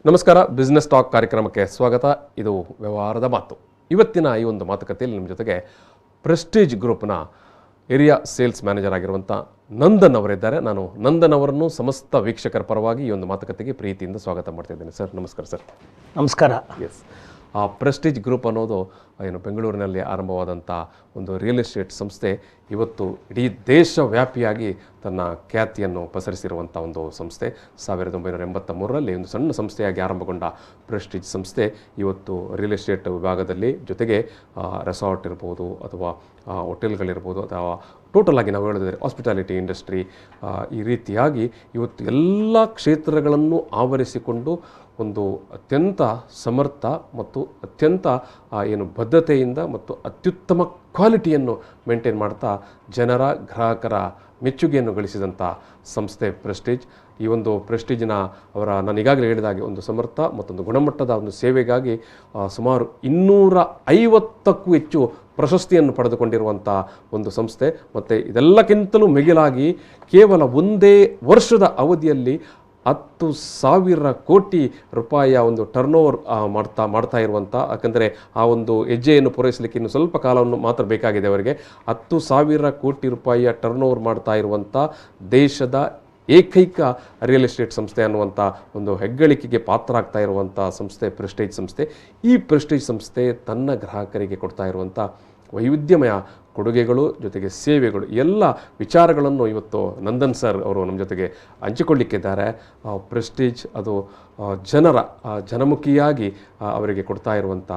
ನಮಸ್ಕಾರ, business talk ಕಾರ್ಯಕ್ರಮಕ್ಕೆ ಸ್ವಾಗತ. ಇದು ವ್ಯವಹಾರದ ಮಾತು. ಇವತ್ತಿನ ಈ ಒಂದು ಮಾತುಕತೆಯಲ್ಲಿ ನಿಮ್ಮ ಜೊತೆಗೆ ಪ್ರೆಸ್ಟೀಜ್ ಗ್ರೂಪ್ನ ಏರಿಯಾ ಸೇಲ್ಸ್ ಮ್ಯಾನೇಜರ್ ಆಗಿರುವಂಥ ನಂದನ್ ಅವರಿದ್ದಾರೆ. ನಾನು ನಂದನ್ ಅವರನ್ನು ಸಮಸ್ತ ವೀಕ್ಷಕರ ಪರವಾಗಿ ಈ ಒಂದು ಮಾತುಕತೆಗೆ ಪ್ರೀತಿಯಿಂದ ಸ್ವಾಗತ ಮಾಡ್ತಿದ್ದೇನೆ. ಸರ್ ನಮಸ್ಕಾರ. ಸರ್ ನಮಸ್ಕಾರ. ಎಸ್, ಆ ಪ್ರೆಸ್ಟೀಜ್ ಗ್ರೂಪ್ ಅನ್ನೋದು ಏನು ಬೆಂಗಳೂರಿನಲ್ಲಿ ಆರಂಭವಾದಂಥ ಒಂದು ರಿಯಲ್ ಎಸ್ಟೇಟ್ ಸಂಸ್ಥೆ ಇವತ್ತು ಇಡೀ ದೇಶವ್ಯಾಪಿಯಾಗಿ ತನ್ನ ಖ್ಯಾತಿಯನ್ನು ಪಸರಿಸಿರುವಂಥ ಒಂದು ಸಂಸ್ಥೆ. 1983ರಲ್ಲಿ ಒಂದು ಸಣ್ಣ ಸಂಸ್ಥೆಯಾಗಿ ಆರಂಭಗೊಂಡ ಪ್ರೆಸ್ಟೀಜ್ ಸಂಸ್ಥೆ ಇವತ್ತು ರಿಯಲ್ ಎಸ್ಟೇಟ್ ವಿಭಾಗದಲ್ಲಿ ಜೊತೆಗೆ ರೆಸಾರ್ಟ್ ಇರ್ಬೋದು ಅಥವಾ ಹೋಟೆಲ್ಗಳಿರ್ಬೋದು ಅಥವಾ ಟೋಟಲ್ ಆಗಿ ನಾವು ಹೇಳಿದ್ರೆ ಹಾಸ್ಪಿಟಾಲಿಟಿ ಇಂಡಸ್ಟ್ರಿ, ಈ ರೀತಿಯಾಗಿ ಇವತ್ತು ಎಲ್ಲ ಕ್ಷೇತ್ರಗಳನ್ನು ಆವರಿಸಿಕೊಂಡು ಒಂದು ಅತ್ಯಂತ ಸಮರ್ಥ ಮತ್ತು ಅತ್ಯಂತ ಏನು ಬದ್ಧತೆಯಿಂದ ಮತ್ತು ಅತ್ಯುತ್ತಮ ಕ್ವಾಲಿಟಿಯನ್ನು ಮೇಂಟೈನ್ ಮಾಡ್ತಾ ಜನರ ಗ್ರಾಹಕರ ಮೆಚ್ಚುಗೆಯನ್ನು ಗಳಿಸಿದಂಥ ಸಂಸ್ಥೆ ಪ್ರೆಸ್ಟೀಜ್. ಈ ಒಂದು ಪ್ರೆಸ್ಟೀಜಿನ ಅವರ ನಾನು ಈಗಾಗಲೇ ಹೇಳಿದಾಗೆ ಒಂದು ಸಮರ್ಥ ಮತ್ತೊಂದು ಗುಣಮಟ್ಟದ ಒಂದು ಸೇವೆಗಾಗಿ ಸುಮಾರು 250ಕ್ಕೂ ಹೆಚ್ಚು ಪ್ರಶಸ್ತಿಯನ್ನು ಪಡೆದುಕೊಂಡಿರುವಂಥ ಒಂದು ಸಂಸ್ಥೆ. ಮತ್ತು ಇದೆಲ್ಲಕ್ಕಿಂತಲೂ ಮಿಗಿಲಾಗಿ ಕೇವಲ ಒಂದೇ ವರ್ಷದ ಅವಧಿಯಲ್ಲಿ 10,000 ಕೋಟಿ ರೂಪಾಯಿಯ ಒಂದು ಟರ್ನ್ ಓವರ್ ಮಾಡ್ತಾ ಇರುವಂಥ, ಯಾಕಂದರೆ ಆ ಒಂದು ಹೆಜ್ಜೆಯನ್ನು ಪೂರೈಸಲಿಕ್ಕೆ ಇನ್ನು ಸ್ವಲ್ಪ ಕಾಲವನ್ನು ಮಾತ್ರ ಬೇಕಾಗಿದೆ ಅವರಿಗೆ. 10,000 ಕೋಟಿ ರೂಪಾಯಿಯ ಟರ್ನ್ ಓವರ್ ಮಾಡ್ತಾ ಇರುವಂಥ ದೇಶದ ಏಕೈಕ ರಿಯಲ್ ಎಸ್ಟೇಟ್ ಸಂಸ್ಥೆ ಅನ್ನುವಂಥ ಒಂದು ಹೆಗ್ಗಳಿಕೆಗೆ ಪಾತ್ರ ಆಗ್ತಾ ಇರುವಂಥ ಸಂಸ್ಥೆ ಪ್ರೆಸ್ಟೀಜ್ ಸಂಸ್ಥೆ. ಈ ಪ್ರೆಸ್ಟೀಜ್ ಸಂಸ್ಥೆ ತನ್ನ ಗ್ರಾಹಕರಿಗೆ ಕೊಡ್ತಾ ಇರುವಂಥ ವೈವಿಧ್ಯಮಯ ಕೊಡುಗೆಗಳು ಜೊತೆಗೆ ಸೇವೆಗಳು ಎಲ್ಲ ವಿಚಾರಗಳನ್ನು ಇವತ್ತು ನಂದನ್ ಸರ್ ಅವರು ನಮ್ಮ ಜೊತೆಗೆ ಹಂಚಿಕೊಳ್ಳಿಕ್ಕಿದ್ದಾರೆ. ಪ್ರೆಸ್ಟೀಜ್ ಅದು ಜನರ ಜನಮುಖಿಯಾಗಿ ಅವರಿಗೆ ಕೊಡ್ತಾ ಇರುವಂಥ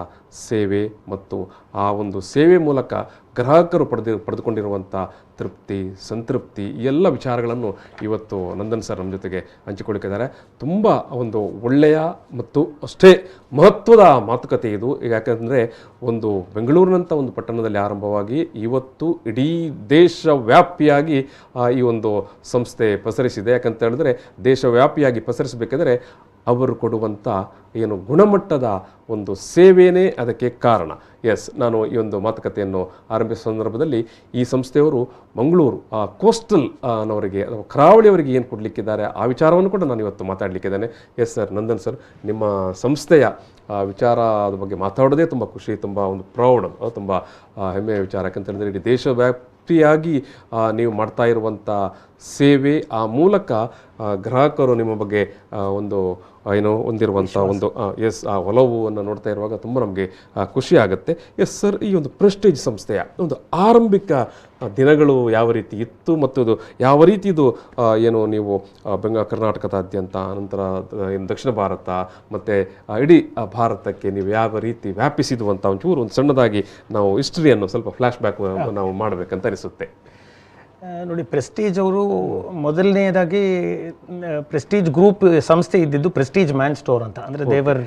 ಸೇವೆ ಮತ್ತು ಆ ಒಂದು ಸೇವೆ ಮೂಲಕ ಗ್ರಾಹಕರು ಪಡೆದುಕೊಂಡಿರುವಂಥ ತೃಪ್ತಿ, ಸಂತೃಪ್ತಿ, ಈ ಎಲ್ಲ ವಿಚಾರಗಳನ್ನು ಇವತ್ತು ನಂದನ್ ಸರ್ ನಮ್ಮ ಜೊತೆಗೆ ಹಂಚಿಕೊಳ್ಳಿಕ್ಕಿದ್ದಾರೆ. ತುಂಬ ಒಂದು ಒಳ್ಳೆಯ ಮತ್ತು ಅಷ್ಟೇ ಮಹತ್ವದ ಮಾತುಕತೆ ಇದು. ಯಾಕಂದರೆ ಒಂದು ಬೆಂಗಳೂರಿನಂಥ ಒಂದು ಪಟ್ಟಣದಲ್ಲಿ ಆರಂಭವಾಗಿ ಇವತ್ತು ಇಡೀ ದೇಶವ್ಯಾಪಿಯಾಗಿ ಈ ಒಂದು ಸಂಸ್ಥೆ ಪಸರಿಸಿದೆ. ಯಾಕಂತ ಹೇಳಿದ್ರೆ ದೇಶವ್ಯಾಪಿಯಾಗಿ ಪಸರಿಸಬೇಕಾದರೆ ಅವರು ಕೊಡುವಂಥ ಏನು ಗುಣಮಟ್ಟದ ಒಂದು ಸೇವೆಯೇ ಅದಕ್ಕೆ ಕಾರಣ. ಎಸ್, ನಾನು ಈ ಒಂದು ಮಾತುಕತೆಯನ್ನು ಆರಂಭಿಸುವ ಸಂದರ್ಭದಲ್ಲಿ ಈ ಸಂಸ್ಥೆಯವರು ಮಂಗಳೂರು ಕೋಸ್ಟಲ್ ನವರಿಗೆ ಅಥವಾ ಕರಾವಳಿಯವರಿಗೆ ಏನು ಕೊಡಲಿಕ್ಕಿದ್ದಾರೆ ಆ ವಿಚಾರವನ್ನು ಕೂಡ ನಾನು ಇವತ್ತು ಮಾತಾಡಲಿಕ್ಕಿದ್ದೇನೆ. ಎಸ್ ಸರ್, ನಂದನ್ ಸರ್, ನಿಮ್ಮ ಸಂಸ್ಥೆಯ ವಿಚಾರದ ಬಗ್ಗೆ ಮಾತಾಡೋದೇ ತುಂಬ ಖುಷಿ, ತುಂಬ ಒಂದು ಪ್ರೌಡ್, ತುಂಬ ಹೆಮ್ಮೆಯ ವಿಚಾರ. ಯಾಕಂತ ಹೇಳಿದ್ರೆ ಇಡೀ ದೇಶವ್ಯಾಪಿಯಾಗಿ ನೀವು ಮಾಡ್ತಾ ಇರುವಂಥ ಸೇವೆ, ಆ ಮೂಲಕ ಗ್ರಾಹಕರು ನಿಮ್ಮ ಬಗ್ಗೆ ಒಂದು ಏನೋ ಹೊಂದಿರುವಂಥ ಒಂದು ಆ ಒಲವನ್ನು ನೋಡ್ತಾ ಇರುವಾಗ ತುಂಬ ನಮಗೆ ಖುಷಿ ಆಗುತ್ತೆ. ಎಸ್ ಸರ್, ಈ ಒಂದು ಪ್ರೆಸ್ಟೀಜ್ ಸಂಸ್ಥೆಯ ಒಂದು ಆರಂಭಿಕ ದಿನಗಳು ಯಾವ ರೀತಿ ಇತ್ತು ಮತ್ತು ಇದು ಯಾವ ರೀತಿ ಇದು ಏನು ನೀವು ಕರ್ನಾಟಕದಾದ್ಯಂತ, ನಂತರ ದಕ್ಷಿಣ ಭಾರತ ಮತ್ತು ಇಡೀ ಭಾರತಕ್ಕೆ ನೀವು ಯಾವ ರೀತಿ ವ್ಯಾಪಿಸಿದು ಅಂತ ಒಂಚೂರು ಒಂದು ಸಣ್ಣದಾಗಿ ನಾವು ಹಿಸ್ಟ್ರಿಯನ್ನು ಸ್ವಲ್ಪ ಫ್ಲ್ಯಾಶ್ ಬ್ಯಾಕ್ ನಾವು ಮಾಡಬೇಕಂತ ಅನಿಸುತ್ತೆ. ನೋಡಿ, ಪ್ರೆಸ್ಟೀಜ್ ಅವರು ಮೊದಲನೇದಾಗಿ ಪ್ರೆಸ್ಟೀಜ್ ಗ್ರೂಪ್ ಸಂಸ್ಥೆ ಇದ್ದಿದ್ದು ಪ್ರೆಸ್ಟೀಜ್ ಮ್ಯಾನ್ ಸ್ಟೋರ್ ಅಂತ. ಅಂದರೆ ದೇವರ್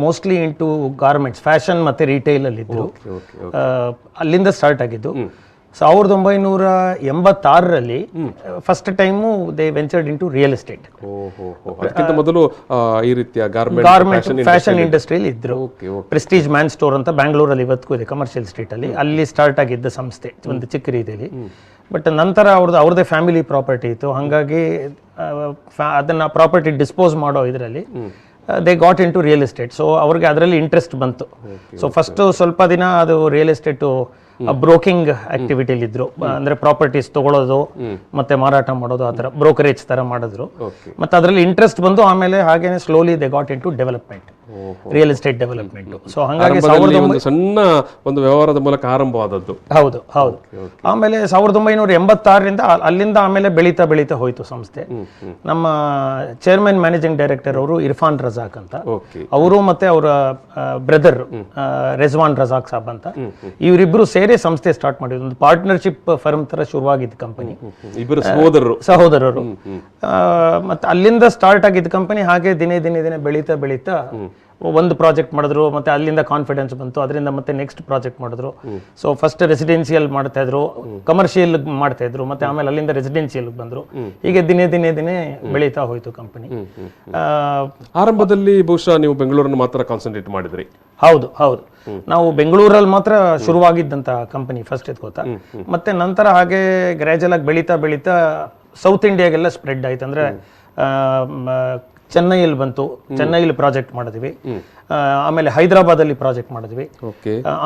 ಮೋಸ್ಟ್ಲಿ ಇಂಟು ಗಾರ್ಮೆಂಟ್ಸ್, ಫ್ಯಾಷನ್ ಮತ್ತು ರಿಟೇಲಲ್ಲಿ ಇದ್ದರು. ಅಲ್ಲಿಂದ ಸ್ಟಾರ್ಟ್ ಆಗಿದ್ದು. 1986ರಲ್ಲಿ first time they ventured into real estate. ಮೊದಲು ಈ ರೀತಿಯ ಗಾರ್ಮೆಂಟ್ ಫ್ಯಾಷನ್ ಇಂಡಸ್ಟ್ರಿಯಲ್ಲಿ ಇದ್ರು. ಪ್ರೆಸ್ಟೀಜ್ ಮ್ಯಾನ್ ಸ್ಟೋರ್ ಅಂತ ಬ್ಯಾಂಗ್ಳೂರಲ್ಲಿ ಇವತ್ತಿಗೂ ಇದೆ, ಕಮರ್ಷಿಯಲ್ ಸ್ಟ್ರೀಟಲ್ಲಿ. ಅಲ್ಲಿ ಸ್ಟಾರ್ಟ್ ಆಗಿದ್ದ ಸಂಸ್ಥೆ ಒಂದು ಚಿಕ್ಕ ರೀತಿಯಲ್ಲಿ. ಬಟ್ ನಂತರ ಅವ್ರದ್ದೇ ಫ್ಯಾಮಿಲಿ ಪ್ರಾಪರ್ಟಿ ಇತ್ತು. ಹಾಗಾಗಿ ಅದನ್ನು ಪ್ರಾಪರ್ಟಿ ಡಿಸ್ಪೋಸ್ ಮಾಡೋ ಇದರಲ್ಲಿ they got into real estate. So ಅವ್ರಿಗೆ ಅದರಲ್ಲಿ ಇಂಟ್ರೆಸ್ಟ್ ಬಂತು. ಸೊ ಫಸ್ಟು ಸ್ವಲ್ಪ ದಿನ ಅದು ರಿಯಲ್ ಎಸ್ಟೇಟು ಬ್ರೋಕಿಂಗ್ ಆಕ್ಟಿವಿಟಿಲಿ ಇದ್ರು. ಅಂದ್ರೆ ಪ್ರಾಪರ್ಟೀಸ್ ತಗೊಳ್ಳೋದು ಮತ್ತೆ ಮಾರಾಟ ಮಾಡೋದು, ಆ ಥರ ಬ್ರೋಕರೇಜ್ ಥರ ಮಾಡಿದ್ರು. ಮತ್ತೆ ಅದರಲ್ಲಿ ಇಂಟ್ರೆಸ್ಟ್ ಬಂದು ಆಮೇಲೆ ಹಾಗೇನೆ slowly they got into development, real estate development. So ಹಾಗಾಗಿ ಸಣ್ಣ ಒಂದು ವ್ಯವಹಾರದ ಮೂಲಕ ಆರಂಭವಾದದ್ದು. ಹೌದು ಹೌದು. ಆಮೇಲೆ 1986ರಿಂದ ಅಲ್ಲಿಂದ ಆಮೇಲೆ ಬೆಳೀತಾ ಬೆಳೀತಾ ಹೋಯ್ತು ಸಂಸ್ಥೆ. ನಮ್ಮ ಚೇರ್ಮನ್ ಮ್ಯಾನೇಜಿಂಗ್ ಡೈರೆಕ್ಟರ್ ಅವರು ಇರ್ಫಾನ್ ರಜಾಕ್ ಅಂತ, ಅವರು ಮತ್ತೆ ಅವರ ಬ್ರದರ್ ರೆಜ್ವಾನ್ ರಜಾಕ್ ಸಾಬ್ ಅಂತ, ಇವರಿಬ್ರು ಸೇರಿ ಸಂಸ್ಥೆ ಸ್ಟಾರ್ಟ್ ಮಾಡಿದ್ರು. ಒಂದು ಪಾರ್ಟ್ನರ್ಶಿಪ್ ಫರ್ಮ್ ತರ ಶುರುವಾಗಿದ್ದ ಕಂಪನಿ, ಇಬ್ಬರು ಸಹೋದರರು. ಮತ್ತೆ ಅಲ್ಲಿಂದ ಸ್ಟಾರ್ಟ್ ಆಗಿದ್ದ ಕಂಪನಿ ಹಾಗೆ ದಿನೇ ದಿನೇ ದಿನೇ ಬೆಳೀತಾ ಬೆಳೀತಾ ಒಂದು ಪ್ರಾಜೆಕ್ಟ್ ಮಾಡಿದ್ರು. ಮತ್ತೆ ಅಲ್ಲಿಂದ ಕಾನ್ಫಿಡೆನ್ಸ್ ಬಂತು, ಅದರಿಂದ ಮತ್ತೆ ನೆಕ್ಸ್ಟ್ ಪ್ರಾಜೆಕ್ಟ್ ಮಾಡಿದ್ರು. ಸೊ ಫಸ್ಟ್ ರೆಸಿಡೆನ್ಸಿಯಲ್ ಮಾಡ್ತಾ ಇದ್ರು, ಕಮರ್ಷಿಯಲ್ ಮಾಡ್ತಾ ಇದ್ರು, ಮತ್ತೆ ಆಮೇಲೆ ಅಲ್ಲಿಂದ ರೆಸಿಡೆನ್ಸಿಯಲ್ ಬಂದ್ರು. ಹೀಗೆ ದಿನೇ ದಿನೇ ದಿನೇ ಬೆಳೀತಾ ಹೋಯ್ತು ಕಂಪನಿ. ಆರಂಭದಲ್ಲಿ ಬಹುಶಃ ನೀವು ಬೆಂಗಳೂರನ್ನು ಮಾತ್ರ ಕಾನ್ಸಂಟ್ರೇಟ್ ಮಾಡಿದ್ರಿ. ಹೌದು ಹೌದು, ನಾವು ಬೆಂಗಳೂರಲ್ಲಿ ಮಾತ್ರ ಶುರುವಾಗಿದ್ದಂತ ಕಂಪನಿ ಫಸ್ಟ್ ಎತ್ಕೋತಾ. ಮತ್ತೆ ನಂತರ ಹಾಗೆ ಗ್ರಾಜುಯಲ್ ಆಗಿ ಬೆಳೀತಾ ಬೆಳೀತಾ ಸೌತ್ ಇಂಡಿಯಾಗೆಲ್ಲ ಸ್ಪ್ರೆಡ್ ಆಯ್ತು. ಅಂದ್ರೆ ಚೆನ್ನೈಯಲ್ಲಿ ಬಂತು, ಚೆನ್ನೈಲಿ ಪ್ರಾಜೆಕ್ಟ್ ಮಾಡಿದ್ವಿ. ಆಮೇಲೆ ಹೈದರಾಬಾದಲ್ಲಿ ಪ್ರಾಜೆಕ್ಟ್ ಮಾಡಿದ್ವಿ.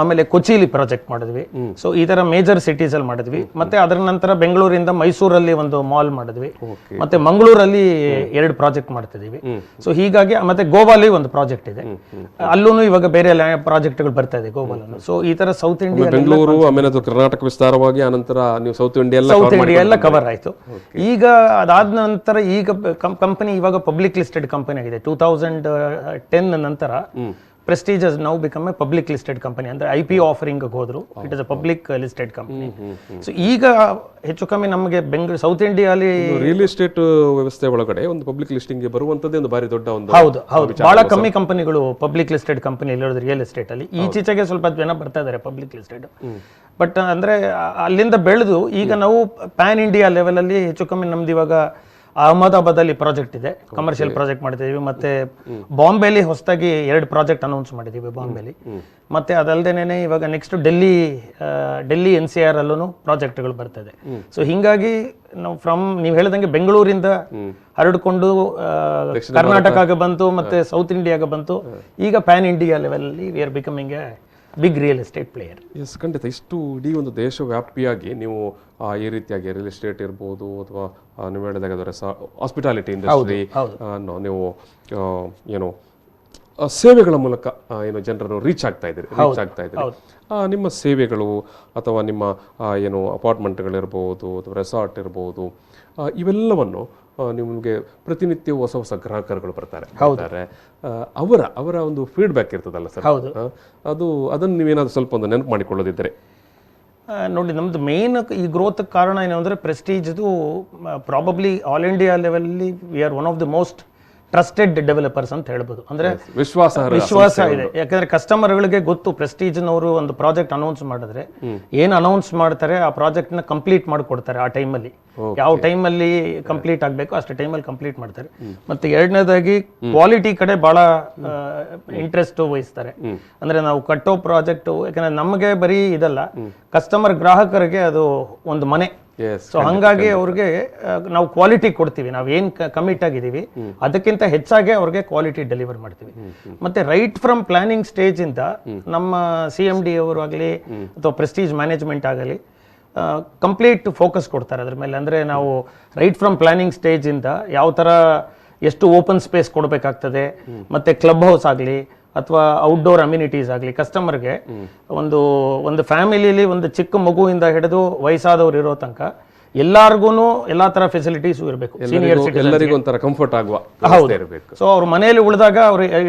ಆಮೇಲೆ ಕೊಚ್ಚಿಲಿ ಪ್ರಾಜೆಕ್ಟ್ ಮಾಡಿದ್ವಿ. ಸೊ ಈ ತರ ಮೇಜರ್ ಸಿಟೀಸ್ ಅಲ್ಲಿ ಮಾಡಿದ್ವಿ. ಮತ್ತೆ ಅದರ ನಂತರ ಬೆಂಗಳೂರಿಂದ ಮೈಸೂರಲ್ಲಿ ಒಂದು ಮಾಲ್ ಮಾಡಿದ್ವಿ. ಮತ್ತೆ ಮಂಗಳೂರಲ್ಲಿ 2 ಪ್ರಾಜೆಕ್ಟ್ ಮಾಡ್ತಿದೀವಿ. ಸೊ ಹೀಗಾಗಿ ಮತ್ತೆ ಗೋವಾಲಿ ಒಂದು ಪ್ರಾಜೆಕ್ಟ್ ಇದೆ, ಅಲ್ಲೂ ಇವಾಗ ಬೇರೆ ಪ್ರಾಜೆಕ್ಟ್ಗಳು ಬರ್ತಾ ಇದೆ ಗೋವಾಲನ್ನು. ಸೊ ಈ ತರ ಸೌತ್ ಇಂಡಿಯಾ, ಬೆಂಗಳೂರು ಆಮೇಲೆ ಕರ್ನಾಟಕ ವಿಸ್ತಾರವಾಗಿ ಆನಂತರ ನೀವು ಸೌತ್ ಇಂಡಿಯಾ ಎಲ್ಲ ಕವರ್ ಆಯ್ತು. ಈಗ ಅದಾದ ನಂತರ ಈಗ ಕಂಪನಿ ಇವಾಗ ಪಬ್ಲಿಕ್ ಲಿಸ್ಟೆಡ್ ಕಂಪನಿ ಆಗಿದೆ. 2010 ನಂತರ Prestige has now become a public listed company. ಅಂದ್ರೆ IPO ಆಫರಿಂಗ್ ಹೋದ್ರು, it is a public listed company. So ಈಗ ಹೆಚ್ಚು ಕಮ್ಮಿ ನಮಗೆ ಬೆಂಗಳೂರು ಸೌತ್ ಇಂಡಿಯಾಲಿ ರಿಯಲ್ ಎಸ್ಟೇಟ್ ವ್ಯವಸ್ಥೆ ಒಳಗಡೆ ಒಂದು ಪಬ್ಲಿಕ್ ಲಿಸ್ಟಿಂಗ್ ಬರುವಂತದ್ದೇ ಒಂದು ಬಾರಿ ದೊಡ್ಡ ಒಂದು. ಹೌದು, ಬಹಳ ಕಮ್ಮಿ ಕಂಪನಿಗಳು ಪಬ್ಲಿಕ್ ಲಿಸ್ಟೆಡ್ ಕಂಪನಿ ಇರೋದು ರಿಯಲ್ ಎಸ್ಟೇಟ್ ಅಲ್ಲಿ. ಈಚೆಗೆ ಸ್ವಲ್ಪ ಜನ ಬರ್ತಾ ಇದಾರೆ ಪಬ್ಲಿಕ್ ಲಿಸ್ಟೆಡ್. ಬಟ್ ಅಂದ್ರೆ ಅಲ್ಲಿಂದ ಬೆಳೆದು ಈಗ ನಾವು ಪ್ಯಾನ್ ಇಂಡಿಯಾ ಲೆವೆಲ್ ಅಲ್ಲಿ ಹೆಚ್ಚು ಕಮ್ಮಿ ನಮ್ದು ಇವಾಗ ಅಹಮದಾಬಾದ್ ಅಲ್ಲಿ ಪ್ರಾಜೆಕ್ಟ್ ಇದೆ, ಕಮರ್ಷಿಯಲ್ ಪ್ರಾಜೆಕ್ಟ್ ಮಾಡಿದೀವಿ. ಮತ್ತೆ ಬಾಂಬೆಲಿ ಹೊಸದಾಗಿ 2 ಪ್ರಾಜೆಕ್ಟ್ ಅನೌನ್ಸ್ ಮಾಡಿದೀವಿ ಬಾಂಬೆಲಿ. ಮತ್ತೆ ಅದಲ್ದೇನೆ ಇವಾಗ ನೆಕ್ಸ್ಟ್ ಡೆಲ್ಲಿ NCR ಅಲ್ಲೂ ಪ್ರಾಜೆಕ್ಟ್ಗಳು ಬರ್ತದೆ. ಸೊ ಹಿಂಗಾಗಿ ನಾವು ನೀವು ಹೇಳಿದಂಗೆ ಬೆಂಗಳೂರಿಂದ ಹರಡ್ಕೊಂಡು ಕರ್ನಾಟಕ ಬಂತು, ಮತ್ತೆ ಸೌತ್ ಇಂಡಿಯಾಗ ಬಂತು. ಈಗ ಪ್ಯಾನ್ ಇಂಡಿಯಾ ಲೆವೆಲ್ ಅಲ್ಲಿ we are becoming a big real estate player. Yes, ಖಂಡಿತ. ಇಷ್ಟು ಇಡೀ ಒಂದು ದೇಶವ್ಯಾಪಿಯಾಗಿ ನೀವು ಈ ರೀತಿಯಾಗಿ ರಿಯಲ್ ಎಸ್ಟೇಟ್ ಇರ್ಬೋದು ಅಥವಾ ನೀವು ಹೇಳಿದಾಗ ಹಾಸ್ಪಿಟಾಲಿಟಿ ಇಂಡಸ್ಟ್ರಿ ನೀವು ಏನು ಸೇವೆಗಳ ಮೂಲಕ ಏನು ಜನರನ್ನು ರೀಚ್ ಆಗ್ತಾ ಇದ್ದೀರಿ. ನಿಮ್ಮ ಸೇವೆಗಳು ಅಥವಾ ನಿಮ್ಮ ಏನು ಅಪಾರ್ಟ್ಮೆಂಟ್ಗಳಿರ್ಬೋದು ಅಥವಾ ರೆಸಾರ್ಟ್ ಇರ್ಬೋದು, ಇವೆಲ್ಲವನ್ನು ನಿಮಗೆ ಪ್ರತಿನಿತ್ಯ ಹೊಸ ಹೊಸ ಗ್ರಾಹಕರುಗಳು ಬರ್ತಾರೆ. ಅವರ ಒಂದು ಫೀಡ್ಬ್ಯಾಕ್ ಇರ್ತದಲ್ಲ ಸರ್, ಅದನ್ನು ನೀವೇನಾದ್ರು ಸ್ವಲ್ಪ ಒಂದು ನೆನಪು ಮಾಡಿಕೊಳ್ಳೋದಿದ್ದರೆ? ನೋಡಿ, ನಮ್ದು ಮೇನ್ ಈ ಗ್ರೋತ್ ಕಾರಣ ಏನು ಅಂದ್ರೆ ಪ್ರೆಸ್ಟೀಜ್ದು ಪ್ರಾಬಬ್ಲಿ ಆಲ್ ಇಂಡಿಯಾ ಲೆವೆಲ್ಲಿ we are one of the most trusted developers ಅಂತ ಹೇಳ್ಬೋದು. ಅಂದ್ರೆ ವಿಶ್ವಾಸ ಇದೆ. ಯಾಕಂದ್ರೆ ಕಸ್ಟಮರ್ಗಳಿಗೆ ಗೊತ್ತು, ಪ್ರೆಸ್ಟೀಜ್ನವರು ಒಂದು ಪ್ರಾಜೆಕ್ಟ್ ಅನೌನ್ಸ್ ಮಾಡಿದ್ರೆ ಏನ್ ಅನೌನ್ಸ್ ಮಾಡ್ತಾರೆ ಆ ಪ್ರಾಜೆಕ್ಟ್ ನ ಕಂಪ್ಲೀಟ್ ಮಾಡಿಕೊಡ್ತಾರೆ. ಆ ಟೈಮಲ್ಲಿ ಯಾವ ಟೈಮಲ್ಲಿ ಕಂಪ್ಲೀಟ್ ಆಗಬೇಕು ಅಷ್ಟು ಟೈಮಲ್ಲಿ ಕಂಪ್ಲೀಟ್ ಮಾಡ್ತಾರೆ. ಮತ್ತೆ ಎರಡನೇದಾಗಿ ಕ್ವಾಲಿಟಿ ಕಡೆ ಬಹಳ ಇಂಟ್ರೆಸ್ಟ್ ವಹಿಸ್ತಾರೆ. ಅಂದ್ರೆ ನಾವು ಕಟ್ಟೋ ಪ್ರಾಜೆಕ್ಟ್, ಯಾಕಂದ್ರೆ ನಮಗೆ ಬರೀ ಇದಲ್ಲ, ಕಸ್ಟಮರ್ ಗ್ರಾಹಕರಿಗೆ ಅದು ಒಂದು ಮನೆ. ಸೊ ಹಂಗಾಗಿ ಅವ್ರಿಗೆ ನಾವು ಕ್ವಾಲಿಟಿ ಕೊಡ್ತೀವಿ. ನಾವು ಏನ್ ಕಮಿಟ್ ಆಗಿದ್ದೀವಿ ಅದಕ್ಕಿಂತ ಹೆಚ್ಚಾಗಿ ಅವ್ರಿಗೆ ಕ್ವಾಲಿಟಿ ಡೆಲಿವರ್ ಮಾಡ್ತೀವಿ. ಮತ್ತೆ ರೈಟ್ ಫ್ರಮ್ ಪ್ಲಾನಿಂಗ್ ಸ್ಟೇಜ್ ಇಂದ ನಮ್ಮ CMD ಅವರು ಆಗಲಿ ಅಥವಾ ಪ್ರೆಸ್ಟೀಜ್ ಮ್ಯಾನೇಜ್ಮೆಂಟ್ ಆಗಲಿ ಕಂಪ್ಲೀಟ್ ಫೋಕಸ್ ಕೊಡ್ತಾರೆ ಅದ್ರ ಮೇಲೆ. ಅಂದ್ರೆ ನಾವು ರೈಟ್ ಫ್ರಮ್ ಪ್ಲಾನಿಂಗ್ ಸ್ಟೇಜ್ ಇಂದ ಯಾವ ತರ ಎಷ್ಟು ಓಪನ್ ಸ್ಪೇಸ್ ಕೊಡಬೇಕಾಗ್ತದೆ, ಮತ್ತೆ ಕ್ಲಬ್ ಹೌಸ್ ಆಗಲಿ ಅಥವಾ ಔಟ್ಡೋರ್ ಅಮ್ಯುನಿಟೀಸ್ ಆಗಲಿ, ಕಸ್ಟಮರ್ಗೆ ಒಂದು ಫ್ಯಾಮಿಲಿಲಿ ಒಂದು ಚಿಕ್ಕ ಮಗುವಿಂದ ಹಿಡಿದು ವಯಸ್ಸಾದವ್ರು ಇರೋ ತನಕ ಎಲ್ಲಾರ್ಗು ಎಲ್ಲಾ ತರ ಫೆಸಿಲಿಟೀಸ್ ಇರಬೇಕು. ಎಲ್ಲರಿಗೂ ಒಂಥರ ಕಂಫರ್ಟ್ ಆಗುವ. ಸೊ ಅವ್ರ ಮನೆಯಲ್ಲಿ ಉಳಿದಾಗ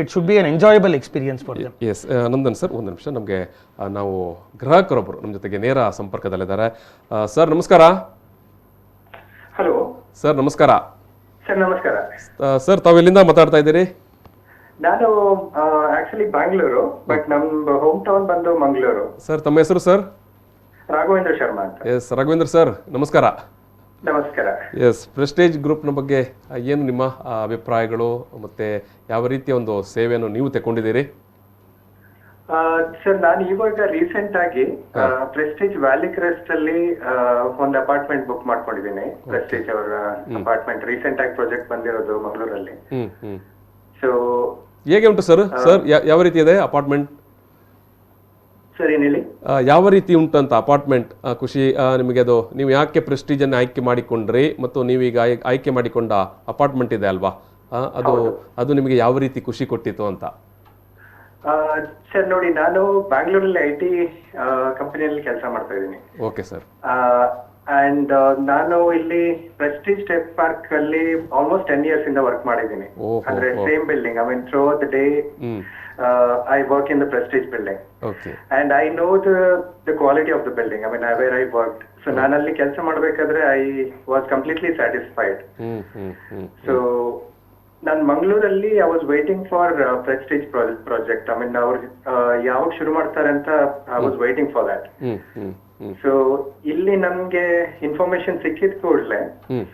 it should be an enjoyable experience for them. Yes, Nandan sir, ಒಂದು ನಿಮಿಷ. ನಮಗೆ ನಾವು ಗ್ರಾಹಕರೊಬ್ಬರು ನಮ್ಮ ಜೊತೆಗೆ ನೇರ ಸಂಪರ್ಕದಲ್ಲಿದ್ದಾರೆ. ಸರ್ ನಮಸ್ಕಾರ. ಹಲೋ ಸರ್, ನಮಸ್ಕಾರ. ಸರ್ ನಮಸ್ಕಾರ. ಸರ್, ತಾವು ಎಲ್ಲಿಂದ ಮಾತಾಡ್ತಾ ಇದ್ದೀರಿ? ನಾನು ಆಕ್ಚುಲಿ ಬ್ಯಾಂಗ್ಳೂರು, ಬಟ್ ನಮ್ ಹೋಮ್ ಟೌನ್ ಬಂದು ಮಂಗಳೂರು. ಸರ್, ತಮ್ಮ ಹೆಸರು ಸರ್? ರಾಘವೇಂದ್ರ ಶರ್ಮಾ ಅಂತ. ಎಸ್, ರಾಘವೇಂದ್ರ ಸರ್, ನಮಸ್ಕಾರ. ನಮಸ್ಕಾರ. ಎಸ್, ಪ್ರೆಸ್ಟೀಜ್ ಗ್ರೂಪ್ನ ಬಗ್ಗೆ ಏನು ನಿಮ್ಮ ಅಭಿಪ್ರಾಯಗಳು ಮತ್ತೆ ಯಾವ ರೀತಿಯ ಒಂದು ಸೇವೆಯನ್ನು ನೀವು ತಗೊಂಡಿದ್ದೀರಿ? ಸರ್, ನಾನು ಇವಾಗ ರೀಸೆಂಟ್ ಆಗಿ ಪ್ರೆಸ್ಟೀಜ್ ವ್ಯಾಲಿ ಕ್ರೆಸ್ಟ್ ಅಲ್ಲಿ ಒಂದು ಅಪಾರ್ಟ್ಮೆಂಟ್ ಬುಕ್ ಮಾಡ್ಕೊಂಡಿದ್ದೀನಿ. ಪ್ರೆಸ್ಟೀಜ್ ಅವರ ಅಪಾರ್ಟ್ಮೆಂಟ್ ರೀಸೆಂಟ್ ಆಗಿ ಪ್ರಾಜೆಕ್ಟ್ ಬಂದಿರೋದು ಮಂಗಳೂರಲ್ಲಿ. ಸೊ ಹೇಗೆ ಉಂಟು ಸರ್? ಯಾವ ರೀತಿ ಇದೆ ಅಪಾರ್ಟ್ಮೆಂಟ್? ಸರ್ ಏನ್ ಹೇಳಿ? ಯಾವ ರೀತಿ ಉಂಟು ಅಂತ ಅಪಾರ್ಟ್ಮೆಂಟ್? ಖುಷಿ ನಿಮಗೆ ಅದು? ನೀವು ಯಾಕೆ ಪ್ರೆಸ್ಟೀಜ್ ಅನ್ನು ಆಯ್ಕೆ ಮಾಡಿಕೊಂಡ್ರಿ ಮತ್ತು ನೀವೀಗ ಆಯ್ಕೆ ಮಾಡಿಕೊಂಡ ಅಪಾರ್ಟ್ಮೆಂಟ್ ಇದೆ ಅಲ್ವಾ, ಅದು ನಿಮಗೆ ಯಾವ ರೀತಿ ಖುಷಿ ಕೊಟ್ಟಿತ್ತು ಅಂತ? ಸರ್ ನೋಡಿ, ನಾನು ಬ್ಯಾಂಗ್ಳೂರಲ್ಲಿ IT ಕಂಪನಿಯಲ್ಲಿ ಕೆಲಸ ಮಾಡ್ತಾ ಇದ್ದೀನಿ. Okay sir. ಅಂಡ್ ನಾನು ಇಲ್ಲಿ ಪ್ರೆಸ್ಟೀಜ್ ಟೆಕ್ ಪಾರ್ಕ್ ಅಲ್ಲಿ ಆಲ್ಮೋಸ್ಟ್ 10 years ಇಂದ ವರ್ಕ್ ಮಾಡಿದ್ದೀನಿ. ಅಂದ್ರೆ same building. I mean through the day I work in the Prestige building. Okay. And I know the quality of the building. I mean, where I worked. So ನಾನು ಅಲ್ಲಿ ಕೆಲಸ ಮಾಡಬೇಕಾದ್ರೆ I was completely satisfied. So ನಾನು ಮಂಗಳೂರಲ್ಲಿ I was waiting for Prestige project. I mean, ಅವ್ರು ಯಾವಾಗ ಶುರು ಮಾಡ್ತಾರೆ ಅಂತ I was waiting for that. So ಇಲ್ಲಿ ನಮ್ಗೆ ಇನ್ಫಾರ್ಮೇಶನ್ ಸಿಕ್ಕಿದ ಕೂಡಲೇ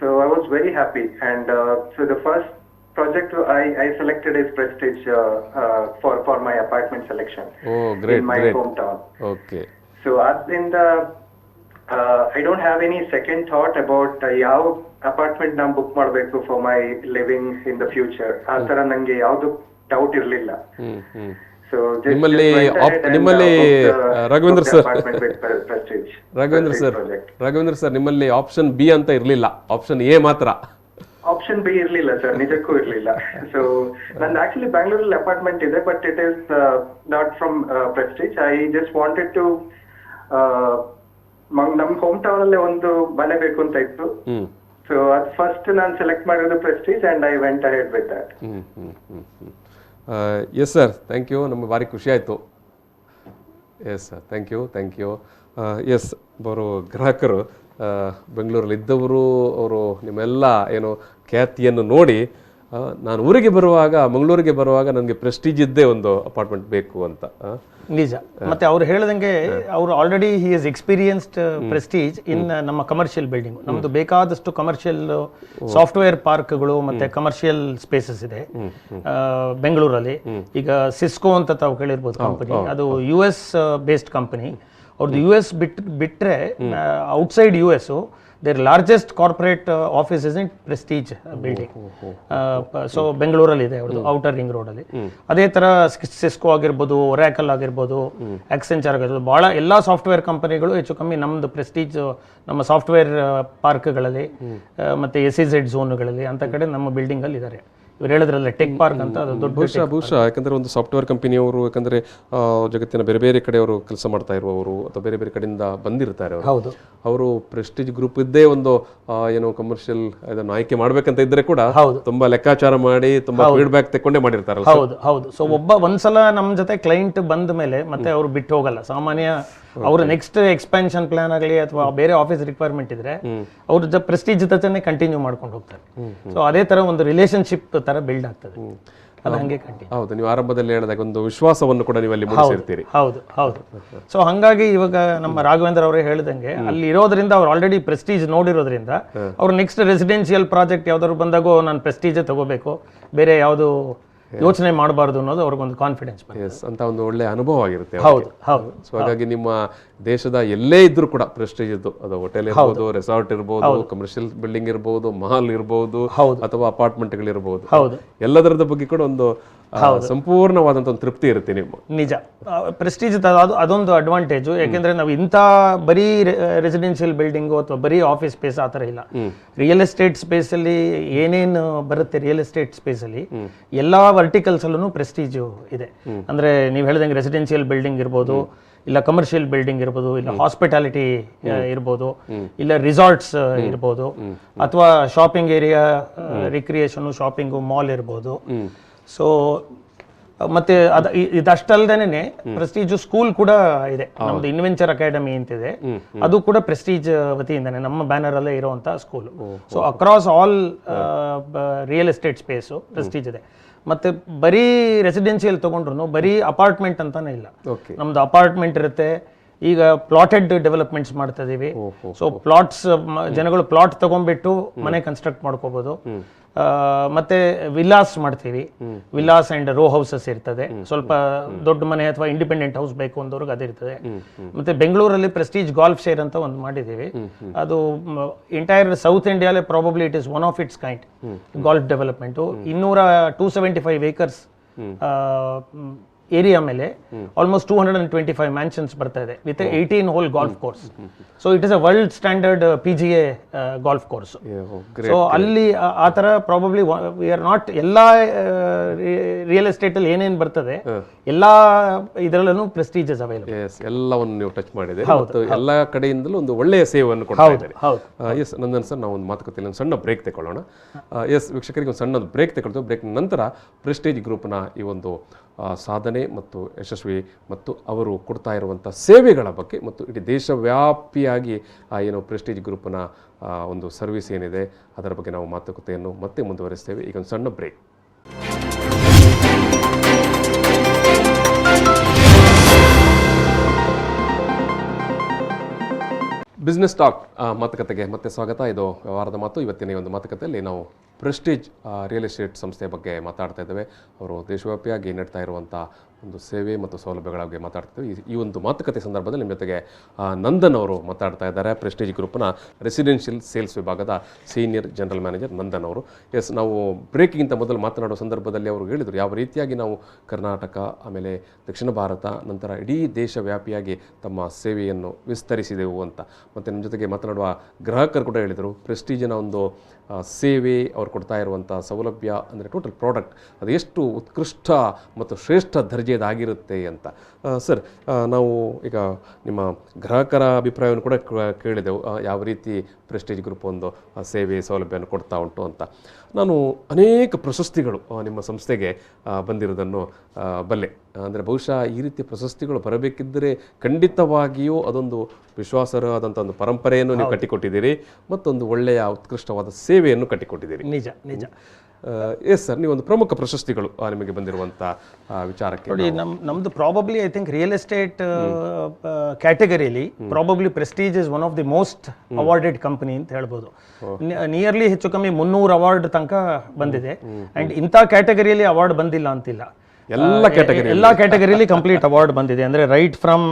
so I was very happy. And so the first project I selected is Prestige for my apartment selection. Oh, great, in my great. hometown. Okay. So ಅದರಿಂದ I don't have any second thought about ಯಾವ apartment ನಾನು book ಮಾಡಬೇಕು for my living in the future. ಆ ತರ ನಂಗೆ ಯಾವ್ದು doubt ಇರ್ಲಿಲ್ಲ. So ನಿಮ್ಮಲ್ಲಿ ರಾಘವೇಂದ್ರ ಸರ್ ನಿಮ್ಮಲ್ಲಿ ಆಪ್ಷನ್ ಬಿ ಅಂತ ಇರ್ಲಿಲ್ಲ, ಆಪ್ಷನ್ ಎ ಮಾತ್ರ. ಆಪ್ಷನ್ ಬಿ ಇರ್ಲಿಲ್ಲ ಸರ್, ನಿಜಕ್ಕೂ ಇರ್ಲಿಲ್ಲ. ಸೊ ನಂದು ಆಕ್ಚುಲಿ ಬ್ಯಾಂಗ್ಳೂರಲ್ಲಿ ಅಪಾರ್ಟ್ಮೆಂಟ್ ಇದೆ, but it is not from Prestige. I just wanted to ನಮ್ ಹೋಮ್ ಟೌನ್ ಅಲ್ಲೇ ಒಂದು ಮನೆ ಬೇಕು ಅಂತ ಇತ್ತು. ಸೊ ಅದ್ ಫಸ್ಟ್ ನಾನು ಸೆಲೆಕ್ಟ್ ಮಾಡಿರೋದು Prestige and I went ahead with that. Yes sir, thank you, ನಮಗೆ ಭಾರಿ ಖುಷಿ ಆಯಿತು. Yes sir, thank you. Yes, ಅವರು ಗ್ರಾಹಕರು ಬೆಂಗಳೂರಲ್ಲಿ ಇದ್ದವರು, ಅವರು ನಿಮ್ಮೆಲ್ಲ ಏನು ಖ್ಯಾತಿಯನ್ನು ನೋಡಿ ನಾನು ಊರಿಗೆ ಬರುವಾಗ, ಮಂಗಳೂರಿಗೆ ಬರುವಾಗ ನನಗೆ ಪ್ರೆಸ್ಟೀಜ್ ಇದ್ದೇ ಒಂದು ಅಪಾರ್ಟ್ಮೆಂಟ್ ಬೇಕು ಅಂತ. ನಿಜ. ಮತ್ತೆ ಅವ್ರು ಹೇಳ್ದಂಗೆ ಅವರು already he is experienced Prestige in ನಮ್ಮ ಕಮರ್ಷಿಯಲ್ ಬಿಲ್ಡಿಂಗ್. ನಮ್ದು ಬೇಕಾದಷ್ಟು ಕಮರ್ಷಿಯಲ್ ಸಾಫ್ಟ್ವೇರ್ ಪಾರ್ಕ್ಗಳು ಮತ್ತೆ ಕಮರ್ಷಿಯಲ್ ಸ್ಪೇಸಸ್ ಇದೆ ಬೆಂಗಳೂರಲ್ಲಿ. ಈಗ ಸಿಸ್ಕೋ ಅಂತ ತಾವು ಕೇಳಿರ್ಬೋದು ಕಂಪನಿ, ಅದು US ಬೇಸ್ಡ್ ಕಂಪನಿ. ಅವ್ರದ್ದು US ಬಿಟ್ರೆ outside US their largest corporate office is in Prestige building. So ಬೆಂಗಳೂರಲ್ಲಿ ಇದೆ ಅವ್ರದ್ದು, ಔಟರ್ ರಿಂಗ್ ರೋಡ್ ಅಲ್ಲಿ. ಅದೇ ತರ ಸಿಸ್ಕೋ ಆಗಿರ್ಬೋದು, ಒರಾಕಲ್ ಆಗಿರ್ಬೋದು, ಆಕ್ಸೆಂಚರ್ ಆಗಿರ್ಬೋದು, ಬಹಳ ಎಲ್ಲಾ ಸಾಫ್ಟ್ವೇರ್ ಕಂಪನಿಗಳು ಹೆಚ್ಚು ಕಮ್ಮಿ ನಮ್ದು ಪ್ರೆಸ್ಟೀಜ್ ನಮ್ಮ ಸಾಫ್ಟ್ವೇರ್ ಪಾರ್ಕ್ಗಳಲ್ಲಿ ಮತ್ತೆ SEZ ಝೋನ್ಗಳಲ್ಲಿ ಅಂತ ಕಡೆ ನಮ್ಮ ಬಿಲ್ಡಿಂಗ್ ಅಲ್ಲಿ ಇದ್ದಾರೆ. ಇವ್ರು ಹೇಳಿದ್ರಲ್ಲ ಟೆಕ್ ಪಾರ್ಕ್ ಅಂತ, ಅದು ದೊಡ್ಡ ಬಹುಶಃ ಯಾಕಂದ್ರೆ ಒಂದು ಸಾಫ್ಟ್ವೇರ್ ಕಂಪನಿಯವರು, ಯಾಕಂದ್ರೆ ಜಗತ್ತಿನ ಬೇರೆ ಬೇರೆ ಕಡೆ ಅವರು ಕೆಲಸ ಮಾಡ್ತಾ ಇರುವವರು ಅಥವಾ ಬೇರೆ ಬೇರೆ ಕಡೆಯಿಂದ ಬಂದಿರ್ತಾರೆ. ಹೌದು, ಅವರು ಪ್ರೆಸ್ಟೀಜ್ ಗ್ರೂಪ್ ಇದ್ದೇ ಒಂದು ಏನು ಕಮರ್ಷಿಯಲ್ ಇದನ್ನು ಆಯ್ಕೆ ಮಾಡ್ಬೇಕಂತ ಇದ್ರೆ ಕೂಡ ತುಂಬಾ ಲೆಕ್ಕಾಚಾರ ಮಾಡಿ ತುಂಬಾ ಫೀಡ್ಬ್ಯಾಕ್ ತಗೊಂಡೇ ಮಾಡಿರ್ತಾರಲ್ಲ. ಹೌದು. ಸೊ ಒಂದ್ಸಲ ನಮ್ಮ ಜೊತೆ ಕ್ಲೈಂಟ್ ಬಂದ ಮೇಲೆ ಮತ್ತೆ ಅವ್ರು ಬಿಟ್ಟು ಹೋಗಲ್ಲ. ಸಾಮಾನ್ಯ ಅವ್ರ ನೆಕ್ಸ್ಟ್ ಎಕ್ಸ್ಪಾನ್ಷನ್ ಪ್ಲಾನ್ ಆಗಲಿ ಅಥವಾ ಬೇರೆ ಆಫೀಸ್ ರಿಕ್ವೈರ್ಮೆಂಟ್ ಇದ್ರೆ ಅವ್ರ ಪ್ರೆಸ್ಟೀಜ್ ಜೊತೆನೆ ಕಂಟಿನ್ಯೂ ಮಾಡ್ಕೊಂಡು ಹೋಗ್ತಾರೆ. ಸೊ ಅದೇ ತರ ಒಂದು ರಿಲೇಶನ್ಶಿಪ್ ತರ ಬಿಲ್ಡ್ ಆಗ್ತದೆ. ಅದು ಹಂಗೆ ಕಂಟಿನ್ಯೂ. ಹೌದು, ನೀವು ಆರಂಭದಲ್ಲಿ ಹೇಳಿದಾಗ ಒಂದು ವಿಶ್ವಾಸವನ್ನು ಕೂಡ ನೀವು ಅಲ್ಲಿ ಮೂಡಿಸಿರ್ತೀರಿ. ಹೌದು. ಸೊ ಹಂಗಾಗಿ ಇವಾಗ ನಮ್ಮ ರಾಘವೇಂದ್ರ ಅವರೇ ಹೇಳಿದಂಗೆ ಅಲ್ಲಿ ಇರೋದ್ರಿಂದ ಅವ್ರು ಆಲ್ರೆಡಿ ಪ್ರೆಸ್ಟೀಜ್ ನೋಡಿರೋದ್ರಿಂದ ಅವ್ರು ನೆಕ್ಸ್ಟ್ ರೆಸಿಡೆನ್ಷಿಯಲ್ ಪ್ರಾಜೆಕ್ಟ್ ಯಾವ್ದಾದ್ರು ಬಂದಾಗೋ ನಾನು ಪ್ರೆಸ್ಟೀಜೇ ತಗೋಬೇಕು, ಬೇರೆ ಯಾವುದು ಯೋಚನೆ ಮಾಡಬಾರ್ದು ಅನ್ನೋದು ಅವ್ರಿಗೊಂದು ಕಾನ್ಫಿಡೆನ್ಸ್ ಅಂತ ಒಂದು ಒಳ್ಳೆ ಅನುಭವ ಆಗಿರುತ್ತೆ. ಹೌದು. ಸೊ ಹಾಗಾಗಿ ನಿಮ್ಮ ದೇಶದ ಎಲ್ಲೇ ಇದ್ರೂ ಕೂಡ ಪ್ರೆಸ್ಟೀಜ್ ಇದ್ದು, ಅದು ಹೋಟೆಲ್ ಇರ್ಬೋದು, ರೆಸಾರ್ಟ್ ಇರ್ಬೋದು, ಕಮರ್ಷಿಯಲ್ ಬಿಲ್ಡಿಂಗ್ ಇರ್ಬೋದು, ಮಾಲ್ ಇರ್ಬೋದು, ಅಥವಾ ಅಪಾರ್ಟ್ಮೆಂಟ್ಗಳಿರ್ಬೋದು, ಎಲ್ಲದರದ ಬಗ್ಗೆ ಕೂಡ ಒಂದು ಸಂಪೂರ್ಣವಾದಂತ ಒಂದು ತೃಪ್ತಿ ಇರುತ್ತೆ ನಿಮ್ಮ. ನಿಜ. ಪ್ರೆಸ್ಟೀಜ್ ಅದೊಂದು ಅಡ್ವಾಂಟೇಜ್. ಯಾಕೆಂದ್ರೆ ನಾವು ಇಂಥ ಬರೀ ರೆಸಿಡೆನ್ಷಿಯಲ್ ಬಿಲ್ಡಿಂಗ್ ಅಥವಾ ಬರೀ ಆಫೀಸ್ ಸ್ಪೇಸ್ ಆ ಥರ ಇಲ್ಲ. ರಿಯಲ್ ಎಸ್ಟೇಟ್ ಸ್ಪೇಸ್ ಅಲ್ಲಿ ಏನೇನು ಬರುತ್ತೆ, ರಿಯಲ್ ಎಸ್ಟೇಟ್ ಸ್ಪೇಸ್ ಅಲ್ಲಿ ಎಲ್ಲಾ ವರ್ಟಿಕಲ್ಸ್ ಅಲ್ಲೂ ಪ್ರೆಸ್ಟೀಜ್ ಇದೆ. ಅಂದ್ರೆ ನೀವು ಹೇಳಿದಂಗೆ ರೆಸಿಡೆನ್ಷಿಯಲ್ ಬಿಲ್ಡಿಂಗ್ ಇರ್ಬೋದು, ಇಲ್ಲ ಕಮರ್ಷಿಯಲ್ ಬಿಲ್ಡಿಂಗ್ ಇರ್ಬೋದು, ಇಲ್ಲ ಹಾಸ್ಪಿಟಾಲಿಟಿ ಇರ್ಬೋದು, ಇಲ್ಲ ರಿಸಾರ್ಟ್ಸ್ ಇರ್ಬೋದು, ಅಥವಾ shopping area, recreation, shopping, mall ಇರ್ಬೋದು. ಸೊ ಮತ್ತೆ ಇದಷ್ಟಲ್ದೇನೆ ಪ್ರೆಸ್ಟೀಜ್ ಸ್ಕೂಲ್ ಕೂಡ ಇದೆ. ನಮ್ದು ಇನ್ವೆಂಚರ್ ಅಕಾಡೆಮಿ ಅಂತಿದೆ, ಅದು ಕೂಡ ಪ್ರೆಸ್ಟೀಜ್ ವತಿಯಿಂದಾನೆ ನಮ್ಮ ಬ್ಯಾನರ್ ಅಲ್ಲೇ ಇರುವಂತಹ school. So across all real estate space Prestige ಇದೆ. ಮತ್ತೆ ಬರೀ ರೆಸಿಡೆನ್ಷಿಯಲ್ ತಗೊಂಡ್ರು ಬರೀ ಅಪಾರ್ಟ್ಮೆಂಟ್ ಅಂತಾನೆ ಇಲ್ಲ, ನಮ್ದು ಅಪಾರ್ಟ್ಮೆಂಟ್ ಇರುತ್ತೆ. ಈಗ ಪ್ಲಾಟೆಡ್ ಡೆವಲಪ್ಮೆಂಟ್ಸ್ ಮಾಡ್ತಾ ಇದೀವಿ. ಸೊ ಪ್ಲಾಟ್ಸ್, ಜನಗಳು ಪ್ಲಾಟ್ ತಗೊಂಡ್ಬಿಟ್ಟು ಮನೆ ಕನ್ಸ್ಟ್ರಕ್ಟ್ ಮಾಡ್ಕೋಬಹುದು. ಮತ್ತೆ ವಿಲ್ಲಾಸ್ ಮಾಡ್ತೀವಿ. ವಿಲ್ಲಾಸ್ ಅಂಡ್ ರೋ ಹೌಸಸ್ ಇರ್ತದೆ. ಸ್ವಲ್ಪ ದೊಡ್ಡ ಮನೆ ಅಥವಾ ಇಂಡಿಪೆಂಡೆಂಟ್ ಹೌಸ್ ಬೇಕು ಅಂದವ್ರಿಗೆ ಅದಿರ್ತದೆ. ಮತ್ತೆ ಬೆಂಗಳೂರಲ್ಲಿ ಪ್ರೆಸ್ಟೀಜ್ ಗಾಲ್ಫ್ ಶೇರ್ ಅಂತ ಒಂದು ಮಾಡಿದ್ದೀವಿ. ಅದು ಎಂಟೈರ್ ಸೌತ್ ಇಂಡಿಯಾಲೇ probably it is one of its kind golf development. 275 acres area ಮೇಲೆ ಆಲ್ಮೋಸ್ಟ್ 225 ಮ್ಯಾನ್ಷನ್ಸ್ ಬರ್ತಾ ಇದೆ with 18 hole golf course. So it is a world standard PGA golf course. So ಅಲ್ಲಿ ಆ ತರ ಪ್ರಾಬಬ್ಲಿ ವಿ ಆರ್ ನಾಟ್ ಎಲ್ಲಾ real estate ಅಲ್ಲಿ ಏನೇನು ಬರ್ತದೆ ಎಲ್ಲಾ ಇದರಲ್ಲೂ ಪ್ರೆಸ್ಟೀಜಸ್ ಅವೈಲಬಲ್. ಎಲ್ಲವನ್ನು ನೀವು ಟಚ್ ಮಾಡಿದೆ ಮತ್ತು ಎಲ್ಲಾ ಕಡೆಯಿಂದಲೂ ಒಂದು ಒಳ್ಳೆಯ ಸೇವೆಯನ್ನು ಕೊಡ್ತಾ ಇದ್ದಾರೆ. ಎಸ್ ನಂದನ್ ಸರ್, ನಾವು ಒಂದು ಮಾತುಕತೆಯಲ್ಲಿ ಒಂದು ಸಣ್ಣ ಬ್ರೇಕ್ ತಗೊಳ್ಳೋಣ. ಎಸ್ ವೀಕ್ಷಕರಿಗೆ ಒಂದು ಸಣ್ಣ ಬ್ರೇಕ್ ತಗೊಳ್ತೇವೆ. ಬ್ರೇಕ್ ನಂತರ ಪ್ರೆಸ್ಟೀಜ್ ಗ್ರೂಪ್ನ ಈ ಒಂದು ಸಾಧನೆ ಮತ್ತು ಯಶಸ್ವಿ ಮತ್ತು ಅವರು ಕೊಡ್ತಾ ಇರುವಂಥ ಸೇವೆಗಳ ಬಗ್ಗೆ ಮತ್ತು ಇಡೀ ದೇಶವ್ಯಾಪಿಯಾಗಿ ಏನು ಪ್ರೆಸ್ಟೀಜ್ ಗ್ರೂಪ್ನ ಒಂದು ಸರ್ವಿಸ್ ಏನಿದೆ ಅದರ ಬಗ್ಗೆ ನಾವು ಮಾತುಕತೆಯನ್ನು ಮತ್ತೆ ಮುಂದುವರಿಸ್ತೇವೆ. ಈಗ ಒಂದು ಸಣ್ಣ ಬ್ರೇಕ್. ಬಿಸ್ನೆಸ್ ಟಾಕ್ ಮಾತುಕತೆಗೆ ಮತ್ತೆ ಸ್ವಾಗತ. ಇದು ವ್ಯವಹಾರದ ಮಾತು. ಇವತ್ತಿನ ಈ ಒಂದು ಮಾತುಕತೆಯಲ್ಲಿ ನಾವು ಪ್ರೆಸ್ಟೀಜ್ ರಿಯಲ್ ಎಸ್ಟೇಟ್ ಸಂಸ್ಥೆಯ ಬಗ್ಗೆ ಮಾತಾಡ್ತಾ ಇದ್ದೇವೆ. ಅವರು ದೇಶವ್ಯಾಪಿಯಾಗಿ ನೀಡ್ತಾ ಇರುವಂಥ ಒಂದು ಸೇವೆ ಮತ್ತು ಸೌಲಭ್ಯಗಳ ಬಗ್ಗೆ ಮಾತಾಡ್ತಿದ್ದೇವೆ. ಈ ಒಂದು ಮಾತುಕತೆ ಸಂದರ್ಭದಲ್ಲಿ ನಿಮ್ಮ ಜೊತೆಗೆ ನಂದನ್ ಅವರು ಮಾತಾಡ್ತಾ ಇದ್ದಾರೆ. ಪ್ರೆಸ್ಟೀಜ್ ಗ್ರೂಪ್ನ ರೆಸಿಡೆನ್ಷಿಯಲ್ ಸೇಲ್ಸ್ ವಿಭಾಗದ ಸೀನಿಯರ್ ಜನರಲ್ ಮ್ಯಾನೇಜರ್ ನಂದನ್ ಅವರು. ಎಸ್, ನಾವು ಬ್ರೇಕ್ಗಿಂತ ಮೊದಲು ಮಾತನಾಡುವ ಸಂದರ್ಭದಲ್ಲಿ ಅವರು ಹೇಳಿದರು ಯಾವ ರೀತಿಯಾಗಿ ನಾವು ಕರ್ನಾಟಕ, ಆಮೇಲೆ ದಕ್ಷಿಣ ಭಾರತ, ನಂತರ ಇಡೀ ದೇಶವ್ಯಾಪಿಯಾಗಿ ತಮ್ಮ ಸೇವೆಯನ್ನು ವಿಸ್ತರಿಸಿದೆವು ಅಂತ. ಮತ್ತು ನಮ್ಮ ಜೊತೆಗೆ ಮಾತನಾಡುವ ಗ್ರಾಹಕರು ಕೂಡ ಹೇಳಿದರು ಪ್ರೆಸ್ಟೀಜಿನ ಒಂದು ಸೇವೆ, ಅವ್ರು ಕೊಡ್ತಾ ಇರುವಂಥ ಸೌಲಭ್ಯ ಅಂದರೆ ಟೋಟಲ್ ಪ್ರಾಡಕ್ಟ್ ಅದು ಎಷ್ಟು ಉತ್ಕೃಷ್ಟ ಮತ್ತು ಶ್ರೇಷ್ಠ ದರ್ಜೆಯದಾಗಿರುತ್ತೆ ಅಂತ. ಸರ್, ನಾವು ಈಗ ನಿಮ್ಮ ಗ್ರಾಹಕರ ಅಭಿಪ್ರಾಯವನ್ನು ಕೂಡ ಕೇಳಿದೆವು ಯಾವ ರೀತಿ ಪ್ರೆಸ್ಟೀಜ್ ಗ್ರೂಪ್ ಒಂದು ಸೇವೆ ಸೌಲಭ್ಯವನ್ನು ಕೊಡ್ತಾ ಉಂಟು ಅಂತ. ನಾನು ಅನೇಕ ಪ್ರಶಸ್ತಿಗಳು ನಿಮ್ಮ ಸಂಸ್ಥೆಗೆ ಬಂದಿರೋದನ್ನು ಬಲ್ಲೆ. ಅಂದರೆ ಬಹುಶಃ ಈ ರೀತಿಯ ಪ್ರಶಸ್ತಿಗಳು ಬರಬೇಕಿದ್ದರೆ ಖಂಡಿತವಾಗಿಯೂ ಅದೊಂದು ವಿಶ್ವಾಸಾರ್ಹವಾದಂಥ ಒಂದು ಪರಂಪರೆಯನ್ನು ನೀವು ಕಟ್ಟಿಕೊಟ್ಟಿದ್ದೀರಿ, ಮತ್ತೊಂದು ಒಳ್ಳೆಯ ಉತ್ಕೃಷ್ಟವಾದ ಸೇವೆಯನ್ನು ಕಟ್ಟಿಕೊಟ್ಟಿದ್ದೀರಿ. ನಿಜ ನಿಜ. ಎಸ್ ಸರ್, ನೀವೊಂದು ಪ್ರಮುಖ ಪ್ರಶಸ್ತಿಗಳು ನಿಮಗೆ ಬಂದಿರುವಂಥ ವಿಚಾರಕ್ಕೆ ನೋಡಿ, ನಮ್ದು probably I think real estate ಕ್ಯಾಟಗರಿಯಲ್ಲಿ probably Prestige is one of the most awarded company ಅಂತ ಹೇಳ್ಬೋದು. ನಿಯರ್ಲಿ ಹೆಚ್ಚು ಕಮ್ಮಿ 300 ಅವಾರ್ಡ್ ತನಕ ಬಂದಿದೆ. ಅಂಡ್ ಇಂಥ ಕ್ಯಾಟಗರಿಯಲ್ಲಿ ಅವಾರ್ಡ್ ಬಂದಿಲ್ಲ ಅಂತಿಲ್ಲ, ಎಲ್ಲ ಕ್ಯಾಟಗರಿಯಲ್ಲಿ ಕಂಪ್ಲೀಟ್ ಅವಾರ್ಡ್ ಬಂದಿದೆ. ಅಂದರೆ right from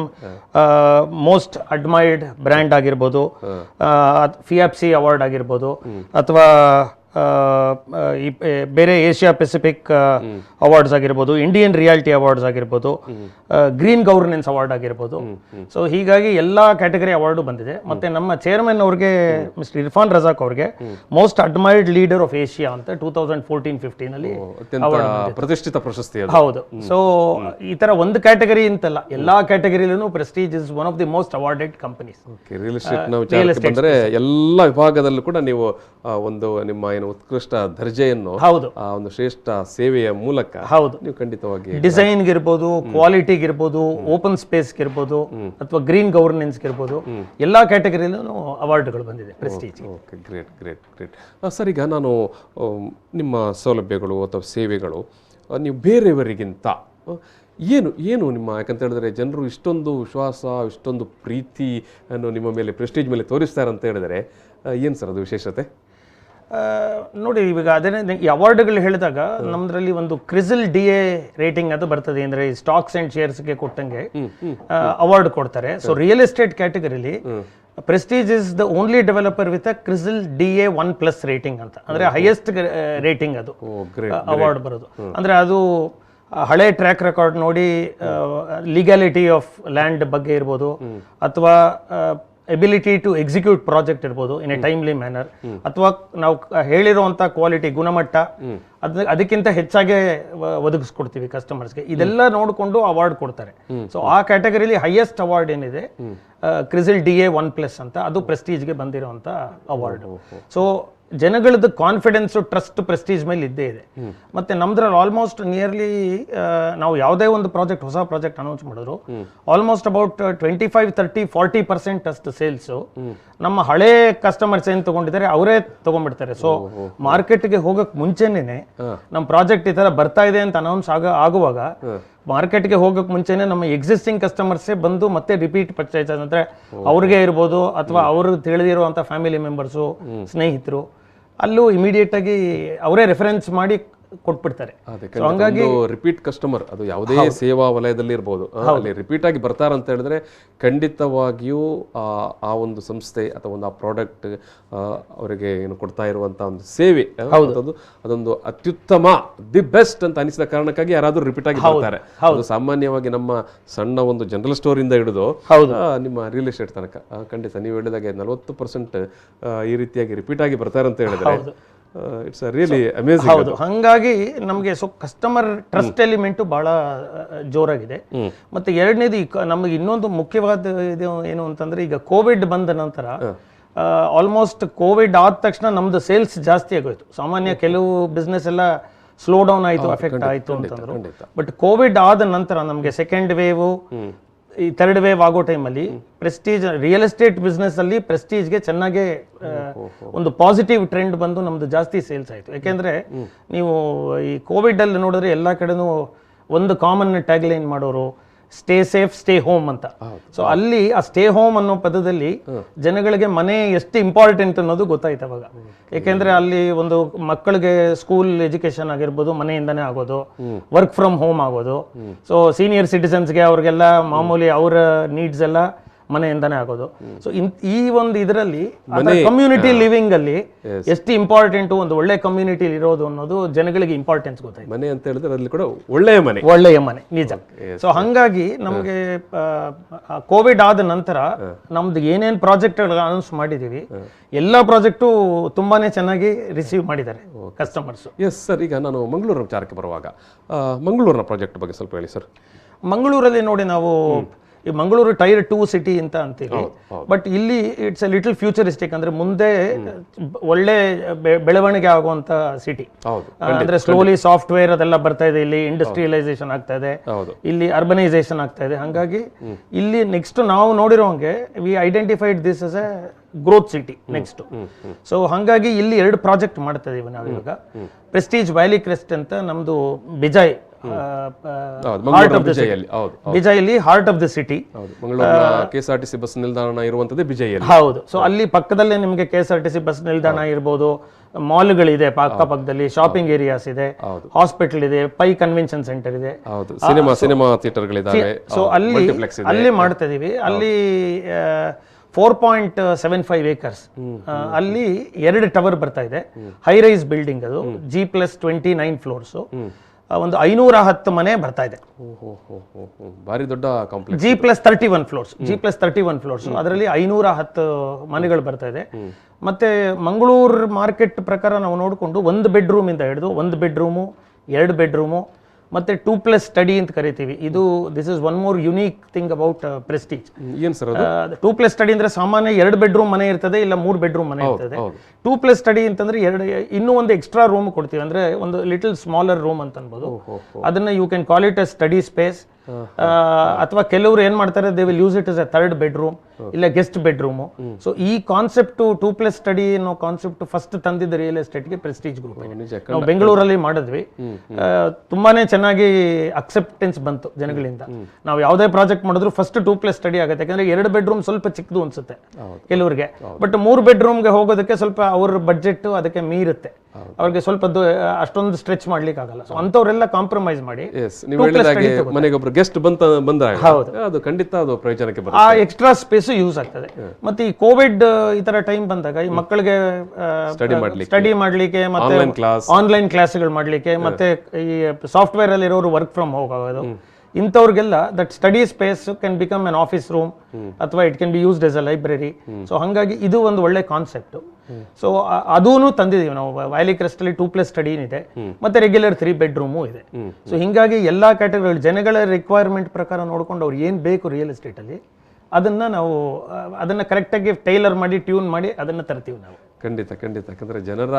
most admired brand ಆಗಿರ್ಬೋದು, FIAPC ಅವಾರ್ಡ್ ಆಗಿರ್ಬೋದು, ಅಥವಾ ಬೇರೆ ಏಷ್ಯಾ ಪೆಸಿಫಿಕ್ ಅವಾರ್ಡ್ಸ್ ಆಗಿರ್ಬೋದು, ಇಂಡಿಯನ್ ರಿಯಾಲಿಟಿ ಅವಾರ್ಡ್ಸ್ ಆಗಿರ್ಬೋದು, ಗ್ರೀನ್ ಗವರ್ನೆನ್ಸ್ ಅವಾರ್ಡ್ ಆಗಿರ್ಬೋದು. ಸೊ ಹೀಗಾಗಿ ಎಲ್ಲ ಕ್ಯಾಟಗರಿ ಅವಾರ್ಡು ಬಂದಿದೆ. ಮತ್ತೆ ನಮ್ಮ ಚೇರ್ಮನ್ ಅವ್ರಿಗೆ ಮಿಸ್ಟರ್ ಇರ್ಫಾನ್ ರಜಾಕ್ ಅವ್ರಿಗೆ most admired leader of Asia ಅಂತ 2014-15 ಪ್ರತಿಷ್ಠಿತ ಪ್ರಶಸ್ತಿ. ಹೌದು. ಸೊ ಈ ತರ ಒಂದು ಕ್ಯಾಟಗರಿ ಅಂತಲ್ಲ, ಎಲ್ಲಾ ಕ್ಯಾಟಗರಿಲೂ Prestige is one of the most awarded companies. Real estate ಬಂದರೆ ಎಲ್ಲ ವಿಭಾಗದಲ್ಲೂ ಕೂಡ ನೀವು ಒಂದು ನಿಮ್ಮ ಉತ್ಕೃಷ್ಟ ದರ್ಜೆಯನ್ನು, ಹೌದು, ಒಂದು ಶ್ರೇಷ್ಠ ಸೇವೆಯ ಮೂಲಕ, ಹೌದು, ನೀವು ಖಂಡಿತವಾಗಿ ಡಿಸೈನ್ಗೆ ಇರ್ಬೋದು, ಕ್ವಾಲಿಟಿಗೆ ಇರ್ಬೋದು, ಓಪನ್ ಸ್ಪೇಸ್ಗೆ ಇರ್ಬೋದು, ಅಥವಾ ಗ್ರೀನ್ ಗವರ್ನೆನ್ಸ್ಗೆ ಇರ್ಬೋದು, ಎಲ್ಲಾ ಕ್ಯಾಟಗರಿಯಲ್ಲೂ ಅವಾರ್ಡ್ಗಳು ಬಂದಿದೆ Prestige. Okay, great great great. Sir, ಈಗ ನಾನು ನಿಮ್ಮ ಸೌಲಭ್ಯಗಳು ಅಥವಾ ಸೇವೆಗಳು ನೀವು ಬೇರೆಯವರಿಗಿಂತ ಏನು ನಿಮ್ಮ, ಯಾಕಂತ ಹೇಳಿದ್ರೆ ಜನರು ಇಷ್ಟೊಂದು ವಿಶ್ವಾಸ, ಇಷ್ಟೊಂದು ಪ್ರೀತಿಯನ್ನು ನಿಮ್ಮ ಮೇಲೆ ಪ್ರೆಸ್ಟೀಜ್ ಮೇಲೆ ತೋರಿಸ್ತಾರೆ ಅಂತ ಹೇಳಿದರೆ ಏನು ಸರ್ ಅದು ವಿಶೇಷತೆ? ನೋಡಿ, ಇವಾಗ ಅದೇನೇ ಈ ಅವಾರ್ಡ್ಗಳು ಹೇಳಿದಾಗ ನಮ್ದ್ರಲ್ಲಿ ಒಂದು ಕ್ರಿಸಿಲ್ DA ರೇಟಿಂಗ್ ಅದು ಬರ್ತದೆ. ಅಂದ್ರೆ ಸ್ಟಾಕ್ಸ್ ಅಂಡ್ ಶೇರ್ಸ್ಗೆ ಕೊಟ್ಟಂಗೆ ಅವಾರ್ಡ್ ಕೊಡ್ತಾರೆ. ಸೊ ರಿಯಲ್ ಎಸ್ಟೇಟ್ ಕ್ಯಾಟಗರಿಲಿ Prestige is the only developer with a CRISIL DA 1+ rating ಅಂತ. ಅಂದ್ರೆ ಹೈಯೆಸ್ಟ್ ರೇಟಿಂಗ್ ಅದು ಅವಾರ್ಡ್ ಬರೋದು. ಅಂದ್ರೆ ಅದು ಹಳೆ ಟ್ರ್ಯಾಕ್ ರೆಕಾರ್ಡ್ ನೋಡಿ, ಲೀಗಾಲಿಟಿ ಆಫ್ ಲ್ಯಾಂಡ್ ಬಗ್ಗೆ ಇರ್ಬೋದು, ಅಥವಾ ಎಬಿಲಿಟಿ ಟು ಎಕ್ಸಿಕ್ಯೂಟ್ ಪ್ರಾಜೆಕ್ಟ್ ಇರ್ಬೋದು ಇನ್ ಎ ಟೈಮ್ಲಿ ಮ್ಯಾನರ್, ಅಥವಾ ನಾವು ಹೇಳಿರುವಂಥ ಕ್ವಾಲಿಟಿ, ಗುಣಮಟ್ಟ, ಅದಕ್ಕಿಂತ ಹೆಚ್ಚಾಗಿ ಒದಗಿಸ್ಕೊಡ್ತೀವಿ ಕಸ್ಟಮರ್ಸ್ಗೆ. ಇದೆಲ್ಲ ನೋಡಿಕೊಂಡು ಅವಾರ್ಡ್ ಕೊಡ್ತಾರೆ. ಸೊ ಆ ಕ್ಯಾಟಗರಿಲಿ ಹೈಯೆಸ್ಟ್ ಅವಾರ್ಡ್ ಏನಿದೆ ಕ್ರಿಸಿಲ್ DA 1+ ಅಂತ, ಅದು ಪ್ರೆಸ್ಟೀಜ್ಗೆ ಬಂದಿರುವಂಥ ಅವಾರ್ಡ್. ಸೊ ಜನಗಳದ್ದು ಕಾನ್ಫಿಡೆನ್ಸು, ಟ್ರಸ್ಟ್ ಪ್ರೆಸ್ಟೀಜ್ ಮೇಲೆ ಇದ್ದೇ ಇದೆ. ಮತ್ತೆ ನಮ್ದ್ರಲ್ಲಿ ಆಲ್ಮೋಸ್ಟ್ ನಿಯರ್ಲಿ ನಾವು ಯಾವುದೇ ಒಂದು ಪ್ರಾಜೆಕ್ಟ್, ಹೊಸ ಪ್ರಾಜೆಕ್ಟ್ ಅನೌನ್ಸ್ ಮಾಡಿದ್ರು, ಆಲ್ಮೋಸ್ಟ್ ಅಬೌಟ್ 25-30-40% ಅಷ್ಟು ಸೇಲ್ಸು ನಮ್ಮ ಹಳೆ ಕಸ್ಟಮರ್ಸ್ ಏನ್ ತಗೊಂಡಿದ್ದಾರೆ ಅವರೇ ತಗೊಂಡ್ಬಿಡ್ತಾರೆ. ಸೊ ಮಾರ್ಕೆಟ್ಗೆ ಹೋಗಕ್ ಮುಂಚೆನೆ ನಮ್ಮ ಪ್ರಾಜೆಕ್ಟ್ ಈ ತರ ಬರ್ತಾ ಇದೆ ಅಂತ ಅನೌನ್ಸ್ ಆಗುವಾಗ ಮಾರ್ಕೆಟ್ಗೆ ಹೋಗಕ್ ಮುಂಚೆನೆ ನಮ್ಮ ಎಕ್ಸಿಸ್ಟಿಂಗ್ ಕಸ್ಟಮರ್ಸೇ ಬಂದು ಮತ್ತೆ ರಿಪೀಟ್ ಪರ್ಚೇಸ್ ಅಂದ್ರೆ ಅವ್ರಿಗೆ ಇರ್ಬೋದು, ಅಥವಾ ಅವರು ತಿಳಿದಿರುವಂತ ಫ್ಯಾಮಿಲಿ ಮೆಂಬರ್ಸು, ಸ್ನೇಹಿತರು, ಅಲ್ಲೂ ಇಮಿಡಿಯೇಟ್ ಆಗಿ ಅವರೇ ರೆಫರೆನ್ಸ್ ಮಾಡಿ ಕೊಟ್ಬಿಡ್ತಾರೆ. ಹಂಗಾಗಿ ರಿಪೀಟ್ ಕಸ್ಟಮರ್ ಅದು ಯಾವುದೇ ಸೇವಾ ವಲಯದಲ್ಲಿ ಇರ್ಬೋದು, ಅಲ್ಲಿ ರಿಪೀಟ್ ಆಗಿ ಬರ್ತಾರೆ ಅಂತ ಹೇಳಿದ್ರೆ ಖಂಡಿತವಾಗಿಯೂ ಆ ಒಂದು ಸಂಸ್ಥೆ ಅಥವಾ ಒಂದು ಆ ಪ್ರಾಡಕ್ಟ್ ಅವರಿಗೆ ಏನು ಕೊಡ್ತಾ ಇರುವಂತ ಒಂದು ಸೇವೆ ಅದೊಂದು ಅತ್ಯುತ್ತಮ, ದಿ ಬೆಸ್ಟ್ ಅಂತ ಅನಿಸಿದ ಕಾರಣಕ್ಕಾಗಿ ಯಾರಾದ್ರೂ ರಿಪೀಟ್ ಆಗಿ ಬರ್ತಾರೆ. ಅದು ಸಾಮಾನ್ಯವಾಗಿ ನಮ್ಮ ಸಣ್ಣ ಒಂದು ಜನರಲ್ ಸ್ಟೋರ್ ಇಂದ ಹಿಡಿದು ನಿಮ್ಮ ರಿಯಲ್ ಎಸ್ಟೇಟ್ ತನಕ ಖಂಡಿತ ನೀವು ಹೇಳಿದಾಗೆ 40% ಈ ರೀತಿಯಾಗಿ ರಿಪೀಟ್ ಆಗಿ ಬರ್ತಾರೆ ಅಂತ ಹೇಳಿದ್ರೆ ಇಟ್ಸ್ ರಿಯಲಿ ಅಮೇಜಿಂಗ್. ಹೌದು, ಹಾಗಾಗಿ ನಮಗೆ ಕಸ್ಟಮರ್ ಟ್ರಸ್ಟ್ ಎಲಿಮೆಂಟ್ ಬಹಳ ಜೋರಾಗಿದೆ. ಮತ್ತೆ ಎರಡನೇದು ನಮಗೆ ಇನ್ನೊಂದು ಮುಖ್ಯವಾದ ಇದು ಏನು ಅಂತಂದ್ರೆ, ಈಗ ಕೋವಿಡ್ ಬಂದ ನಂತರ ಆಲ್ಮೋಸ್ಟ್ ಕೋವಿಡ್ ಆದ ತಕ್ಷಣ ನಮ್ದು ಸೇಲ್ಸ್ ಜಾಸ್ತಿ ಆಗೋಯ್ತು. ಸಾಮಾನ್ಯ ಕೆಲವು ಬಿಸ್ನೆಸ್ ಎಲ್ಲ ಸ್ಲೋ ಡೌನ್ ಆಯ್ತು, ಅಫೆಕ್ಟ್ ಆಯ್ತು ಅಂತಂದ್ರು. ಬಟ್ ಕೋವಿಡ್ ಆದ ನಂತರ ನಮಗೆ ಸೆಕೆಂಡ್ ವೇವ್, ಈ ಥರ್ಡ್ ವೇವ್ ಆಗೋ ಟೈಮಲ್ಲಿ ಪ್ರೆಸ್ಟೀಜ್ ರಿಯಲ್ ಎಸ್ಟೇಟ್ ಬಿಸ್ನೆಸ್ ಅಲ್ಲಿ ಪ್ರೆಸ್ಟೀಜ್ಗೆ ಚೆನ್ನಾಗಿ ಒಂದು ಪಾಸಿಟಿವ್ ಟ್ರೆಂಡ್ ಬಂದು ನಮ್ದು ಜಾಸ್ತಿ ಸೇಲ್ಸ್ ಆಯ್ತು. ಯಾಕೆಂದ್ರೆ ನೀವು ಈ ಕೋವಿಡ್ ಅಲ್ಲಿ ನೋಡಿದ್ರೆ ಎಲ್ಲಾ ಕಡೆನೂ ಒಂದು ಕಾಮನ್ ಟ್ಯಾಗ್ ಲೈನ್ ಮಾಡೋರು, ಸ್ಟೇ ಸೇಫ್ ಸ್ಟೇ ಹೋಮ್ ಅಂತ. ಸೊ ಅಲ್ಲಿ ಆ ಸ್ಟೇ ಹೋಮ್ ಅನ್ನೋ ಪದದಲ್ಲಿ ಜನಗಳಿಗೆ ಮನೆ ಎಷ್ಟು ಇಂಪಾರ್ಟೆಂಟ್ ಅನ್ನೋದು ಗೊತ್ತಾಯ್ತು ಅವಾಗ. ಯಾಕೆಂದ್ರೆ ಅಲ್ಲಿ ಒಂದು ಮಕ್ಕಳಿಗೆ ಸ್ಕೂಲ್ ಎಜುಕೇಶನ್ ಆಗಿರ್ಬೋದು ಮನೆಯಿಂದಾನೇ ಆಗೋದು, ವರ್ಕ್ ಫ್ರಮ್ ಹೋಮ್ ಆಗೋದು. ಸೊ ಸೀನಿಯರ್ ಸಿಟಿಸನ್ಸ್ಗೆ ಅವ್ರಿಗೆಲ್ಲ ಮಾಮೂಲಿ ಅವರ ನೀಡ್ಸ್ ಎಲ್ಲ ಮನೆಯಿಂದಾನೇ ಆಗೋದು. ಸೊ ಈ ಒಂದು ಇದರಲ್ಲಿ ಕಮ್ಯುನಿಟಿ ಲಿವಿಂಗ್ ಅಲ್ಲಿ ಎಷ್ಟು ಇಂಪಾರ್ಟೆಂಟ್ ಒಂದು ಒಳ್ಳೆ ಕಮ್ಯುನಿಟಿ ಇರೋದು ಅನ್ನೋದು ಜನಗಳಿಗೆ ಇಂಪಾರ್ಟೆನ್ಸ್ ಗೊತ್ತಾಯ್ತು. ಮನೆ ಅಂತ ಹೇಳಿದ್ರೆ ಅಲ್ಲಿ ಕೂಡ ಒಳ್ಳೆಯ ಮನೆ ನಿಜ. ಸೊ ಹಂಗಾಗಿ ನಮಗೆ ಕೋವಿಡ್ ಆದ ನಂತರ ನಮ್ದು ಏನೇನ್ ಪ್ರಾಜೆಕ್ಟ್ ಅನೌನ್ಸ್ ಮಾಡಿದೀವಿ ಎಲ್ಲಾ ಪ್ರಾಜೆಕ್ಟು ತುಂಬಾನೇ ಚೆನ್ನಾಗಿ ರಿಸೀವ್ ಮಾಡಿದ್ದಾರೆ ಕಸ್ಟಮರ್ಸ್. ಎಸ್ ಸರ್, ಈಗ ನಾನು ಮಂಗಳೂರು ವಿಚಾರಕ್ಕೆ ಬರುವಾಗ ಮಂಗಳೂರಿನ ಪ್ರಾಜೆಕ್ಟ್ ಬಗ್ಗೆ ಸ್ವಲ್ಪ ಹೇಳಿ ಸರ್. ಮಂಗಳೂರಲ್ಲಿ ನೋಡಿ, ನಾವು ಈ ಮಂಗಳೂರು ಟೈರ್ 2 ಸಿಟಿ ಅಂತ ಅಂತೀವಿ, ಬಟ್ ಇಲ್ಲಿ ಇಟ್ಸ್ ಎ ಲಿಟಲ್ ಫ್ಯೂಚರಿಸ್ಟಿಕ್. ಅಂದ್ರೆ ಮುಂದೆ ಒಳ್ಳೆ ಬೆಳವಣಿಗೆ ಆಗುವಂತ ಸಿಟಿ. ಅಂದ್ರೆ ಸ್ಲೋಲಿ ಸಾಫ್ಟ್ವೇರ್ ಅದೆಲ್ಲ ಬರ್ತಾ ಇದೆ, ಇಲ್ಲಿ ಇಂಡಸ್ಟ್ರಿಯಲೈಸೇಷನ್ ಆಗ್ತಾ ಇದೆ, ಇಲ್ಲಿ ಅರ್ಬನೈಸೇಷನ್ ಆಗ್ತಾ ಇದೆ. ಹಾಗಾಗಿ ಇಲ್ಲಿ ನೆಕ್ಸ್ಟ್ ನಾವು ನೋಡಿರೋ ಹಂಗೆ we identified this as a growth city next. So ಹಾಗಾಗಿ ಇಲ್ಲಿ 2 ಪ್ರಾಜೆಕ್ಟ್ ಮಾಡ್ತಾ ಇದೀವಿ ನಾವು ಇವಾಗ. ಪ್ರೆಸ್ಟೀಜ್ ವ್ಯಾಲಿ ಕ್ರೆಸ್ಟ್ ಅಂತ ನಮ್ದು ಬೆಜೈ, ಬಿಜೈಲಿ heart of the city. KSRTC bus ನಿಲ್ದಾಣ ಇರುವಂತದ್ದು ಬಿಜೈಯಲ್ಲಿ. ಹೌದು. ಸೊ ಅಲ್ಲಿ ಪಕ್ಕದಲ್ಲೇ ನಿಮಗೆ ಕೆಎಸ್ಆರ್ಟಿಸಿ ಬಸ್ ನಿಲ್ದಾಣ ಇರ್ಬೋದು, ಮಾಲ್ಗಳಿದೆ ಪಕ್ಕದಲ್ಲಿ, ಶಾಪಿಂಗ್ ಏರಿಯಾಸ್ ಇದೆ, ಹಾಸ್ಪಿಟಲ್ ಇದೆ, ಪೈ ಕನ್ವೆನ್ಷನ್ ಸೆಂಟರ್ ಇದೆ, ಸಿನಿಮಾ ಥಿಯೇಟರ್ಗಳಿದಾವೆ. ಸೊ ಅಲ್ಲಿ ಮಾಡ್ತಾ ಇದೀವಿ. ಅಲ್ಲಿ 4.75 acres ಅಲ್ಲಿ 2 ಟವರ್ ಬರ್ತಾ ಇದೆ. ಹೈ ರೈಸ್ ಬಿಲ್ಡಿಂಗ್ ಅದು, G+29 ಫ್ಲೋರ್ಸ್, ಒಂದು 510 ಮನೆ ಬರ್ತಾ ಇದೆ. ಭಾರಿ ದೊಡ್ಡ ಕಾಂಪ್ಲೆಕ್ಸ್. G+31 ಫ್ಲೋರ್ಸ್, ಅದರಲ್ಲಿ 510 ಮನೆಗಳು ಬರ್ತಾ ಇದೆ. ಮತ್ತೆ ಮಂಗಳೂರು ಮಾರ್ಕೆಟ್ ಪ್ರಕಾರ ನಾವು ನೋಡಿಕೊಂಡು 1 ಬೆಡ್ರೂಮ್ ಇಂದ ಹಿಡಿದು 1 ಬೆಡ್ರೂಮು, 2 ಬೆಡ್ರೂಮು, ಮತ್ತೆ 2+ ಸ್ಟಡಿ ಅಂತ ಕರಿತೀವಿ. ಇದು this is one more unique thing about Prestige. ಏನ್ ಸರ್ 2+ ಸ್ಟಡಿ ಅಂದ್ರೆ ಸಾಮಾನ್ಯ 2 ಬೆಡ್ರೂಮ್ ಮನೆ ಇರ್ತದೆ, ಇಲ್ಲ 3 ಬೆಡ್ರೂಮ್ ಮನೆ ಇರ್ತದೆ. 2+ ಸ್ಟಡಿ ಅಂತಂದ್ರೆ ಇನ್ನೂ ಒಂದು ಎಕ್ಸ್ಟ್ರಾ ರೂಮ್ ಕೊಡ್ತೀವಿ, ಅಂದ್ರೆ ಒಂದು ಲಿಟಲ್ ಸ್ಮಾಲರ್ ರೂಮ್ ಅಂತ ಅನ್ಬೋದು. ಅದನ್ನ you can call it a study space. ಅಥವಾ ಕೆಲವರು ಏನ್ ಮಾಡ್ತಾರೆ, they will use it as a 3rd bedroom, ಇಲ್ಲ ಗೆಸ್ಟ್ ಬೆಡ್ರೂಮ್. ಸೊ ಈ ಕಾನ್ಸೆಪ್ಟ್ 2+ ಸ್ಟಡಿ ಅನ್ನೋ ಕಾನ್ಸೆಪ್ಟ್ ಫಸ್ಟ್ ತಂದಿದ್ದ ರಿಯಲ್ ಎಸ್ಟೇಟ್ಗೆ ಪ್ರೆಸ್ಟೀಜ್ ಗ್ರೂಪ್. ನಾವು ಬೆಂಗಳೂರಲ್ಲಿ ಮಾಡಿದ್ವಿ, ತುಂಬಾನೇ ಚೆನ್ನಾಗಿ ಅಕ್ಸೆಪ್ಟೆನ್ಸ್ ಬಂತು ಜನಗಳಿಂದ. ನಾವು ಯಾವುದೇ ಪ್ರಾಜೆಕ್ಟ್ ಮಾಡಿದ್ರು ಫಸ್ಟ್ 2+ ಸ್ಟಡಿ ಆಗುತ್ತೆ, ಯಾಕಂದ್ರೆ 2 ಬೆಡ್ರೂಮ್ ಸ್ವಲ್ಪ ಚಿಕ್ಕದು ಅನ್ಸುತ್ತೆ ಕೆಲವರಿಗೆ, ಬಟ್ 3 ಬೆಡ್ರೂಮ್ಗೆ ಹೋಗೋದಕ್ಕೆ ಸ್ವಲ್ಪ ಅವ್ರ ಬಡ್ಜೆಟ್ ಅದಕ್ಕೆ ಮೀರುತ್ತೆ, ಅವ್ರಿಗೆ ಸ್ವಲ್ಪ ಅಷ್ಟೊಂದು ಸ್ಟ್ರೆಚ್ ಮಾಡ್ಲಿಕ್ಕೆ ಆಗಲ್ಲ. ಸೊ ಅಂತವ್ರೆಲ್ಲ ಕಾಂಪ್ರಮೈಸ್ ಮಾಡಿ ಮನೆಗೊಬ್ರು ಗೆಸ್ಟ್ ಬಂದಾಗ ಅದು ಖಂಡಿತ ಅದು ಪ್ರಯೋಜನಕ್ಕೆ ಬರುತ್ತೆ, ಆ ಎಕ್ಸ್ಟ್ರಾ ಸ್ಪೇಸ್ ಯೂಸ್ ಆಗ್ತದೆ. ಮತ್ತೆ ಈ ಕೋವಿಡ್ ಈ ತರ ಟೈಮ್ ಬಂದಾಗ ಈ ಮಕ್ಕಳಿಗೆ ಸ್ಟಡಿ ಮಾಡ್ಲಿಕ್ಕೆ, ಮತ್ತೆ ಆನ್ಲೈನ್ ಕ್ಲಾಸ್ಗಳು ಮಾಡ್ಲಿಕ್ಕೆ, ಮತ್ತೆ ಈ ಸಾಫ್ಟ್ವೇರ್ ಅಲ್ಲಿ ಇರೋರು ವರ್ಕ್ ಫ್ರಮ್ ಹೋಮ್ ಆಗೋದು, ಇಂಥವ್ರಿಗೆಲ್ಲ that study space can become an office room, ಅಥವಾ it can be used as a library. So ಹಾಗಾಗಿ ಇದು ಒಂದು ಒಳ್ಳೆ ಕಾನ್ಸೆಪ್ಟ್. ಸೊ ಅದೂ ತಂದಿದೀವಿ ನಾವು. ವ್ಯಾಲಿ ಕ್ರೆಸ್ಟ್ ಅಲ್ಲಿ 2+ ಸ್ಟಡಿ ಇದೆ, ಮತ್ತೆ ರೆಗ್ಯುಲರ್ 3 ಬೆಡ್ರೂಮು ಇದೆ. ಸೊ ಹಿಂಗಾಗಿ ಎಲ್ಲಾ ಕ್ಯಾಟಗರಿ ಜನಗಳ ರಿಕ್ವೈರ್ಮೆಂಟ್ ಪ್ರಕಾರ ನೋಡ್ಕೊಂಡು ಅವ್ರು ಏನ್ ಬೇಕು ರಿಯಲ್ ಎಸ್ಟೇಟ್ ಅಲ್ಲಿ ಅದನ್ನ ಕರೆಕ್ಟಾಗಿ ಟೈಲರ್ ಮಾಡಿ ಟ್ಯೂನ್ ಮಾಡಿ ಅದನ್ನ ತರ್ತೀವಿ ನಾವು. ಖಂಡಿತ. ಯಾಕಂದ್ರೆ ಜನರ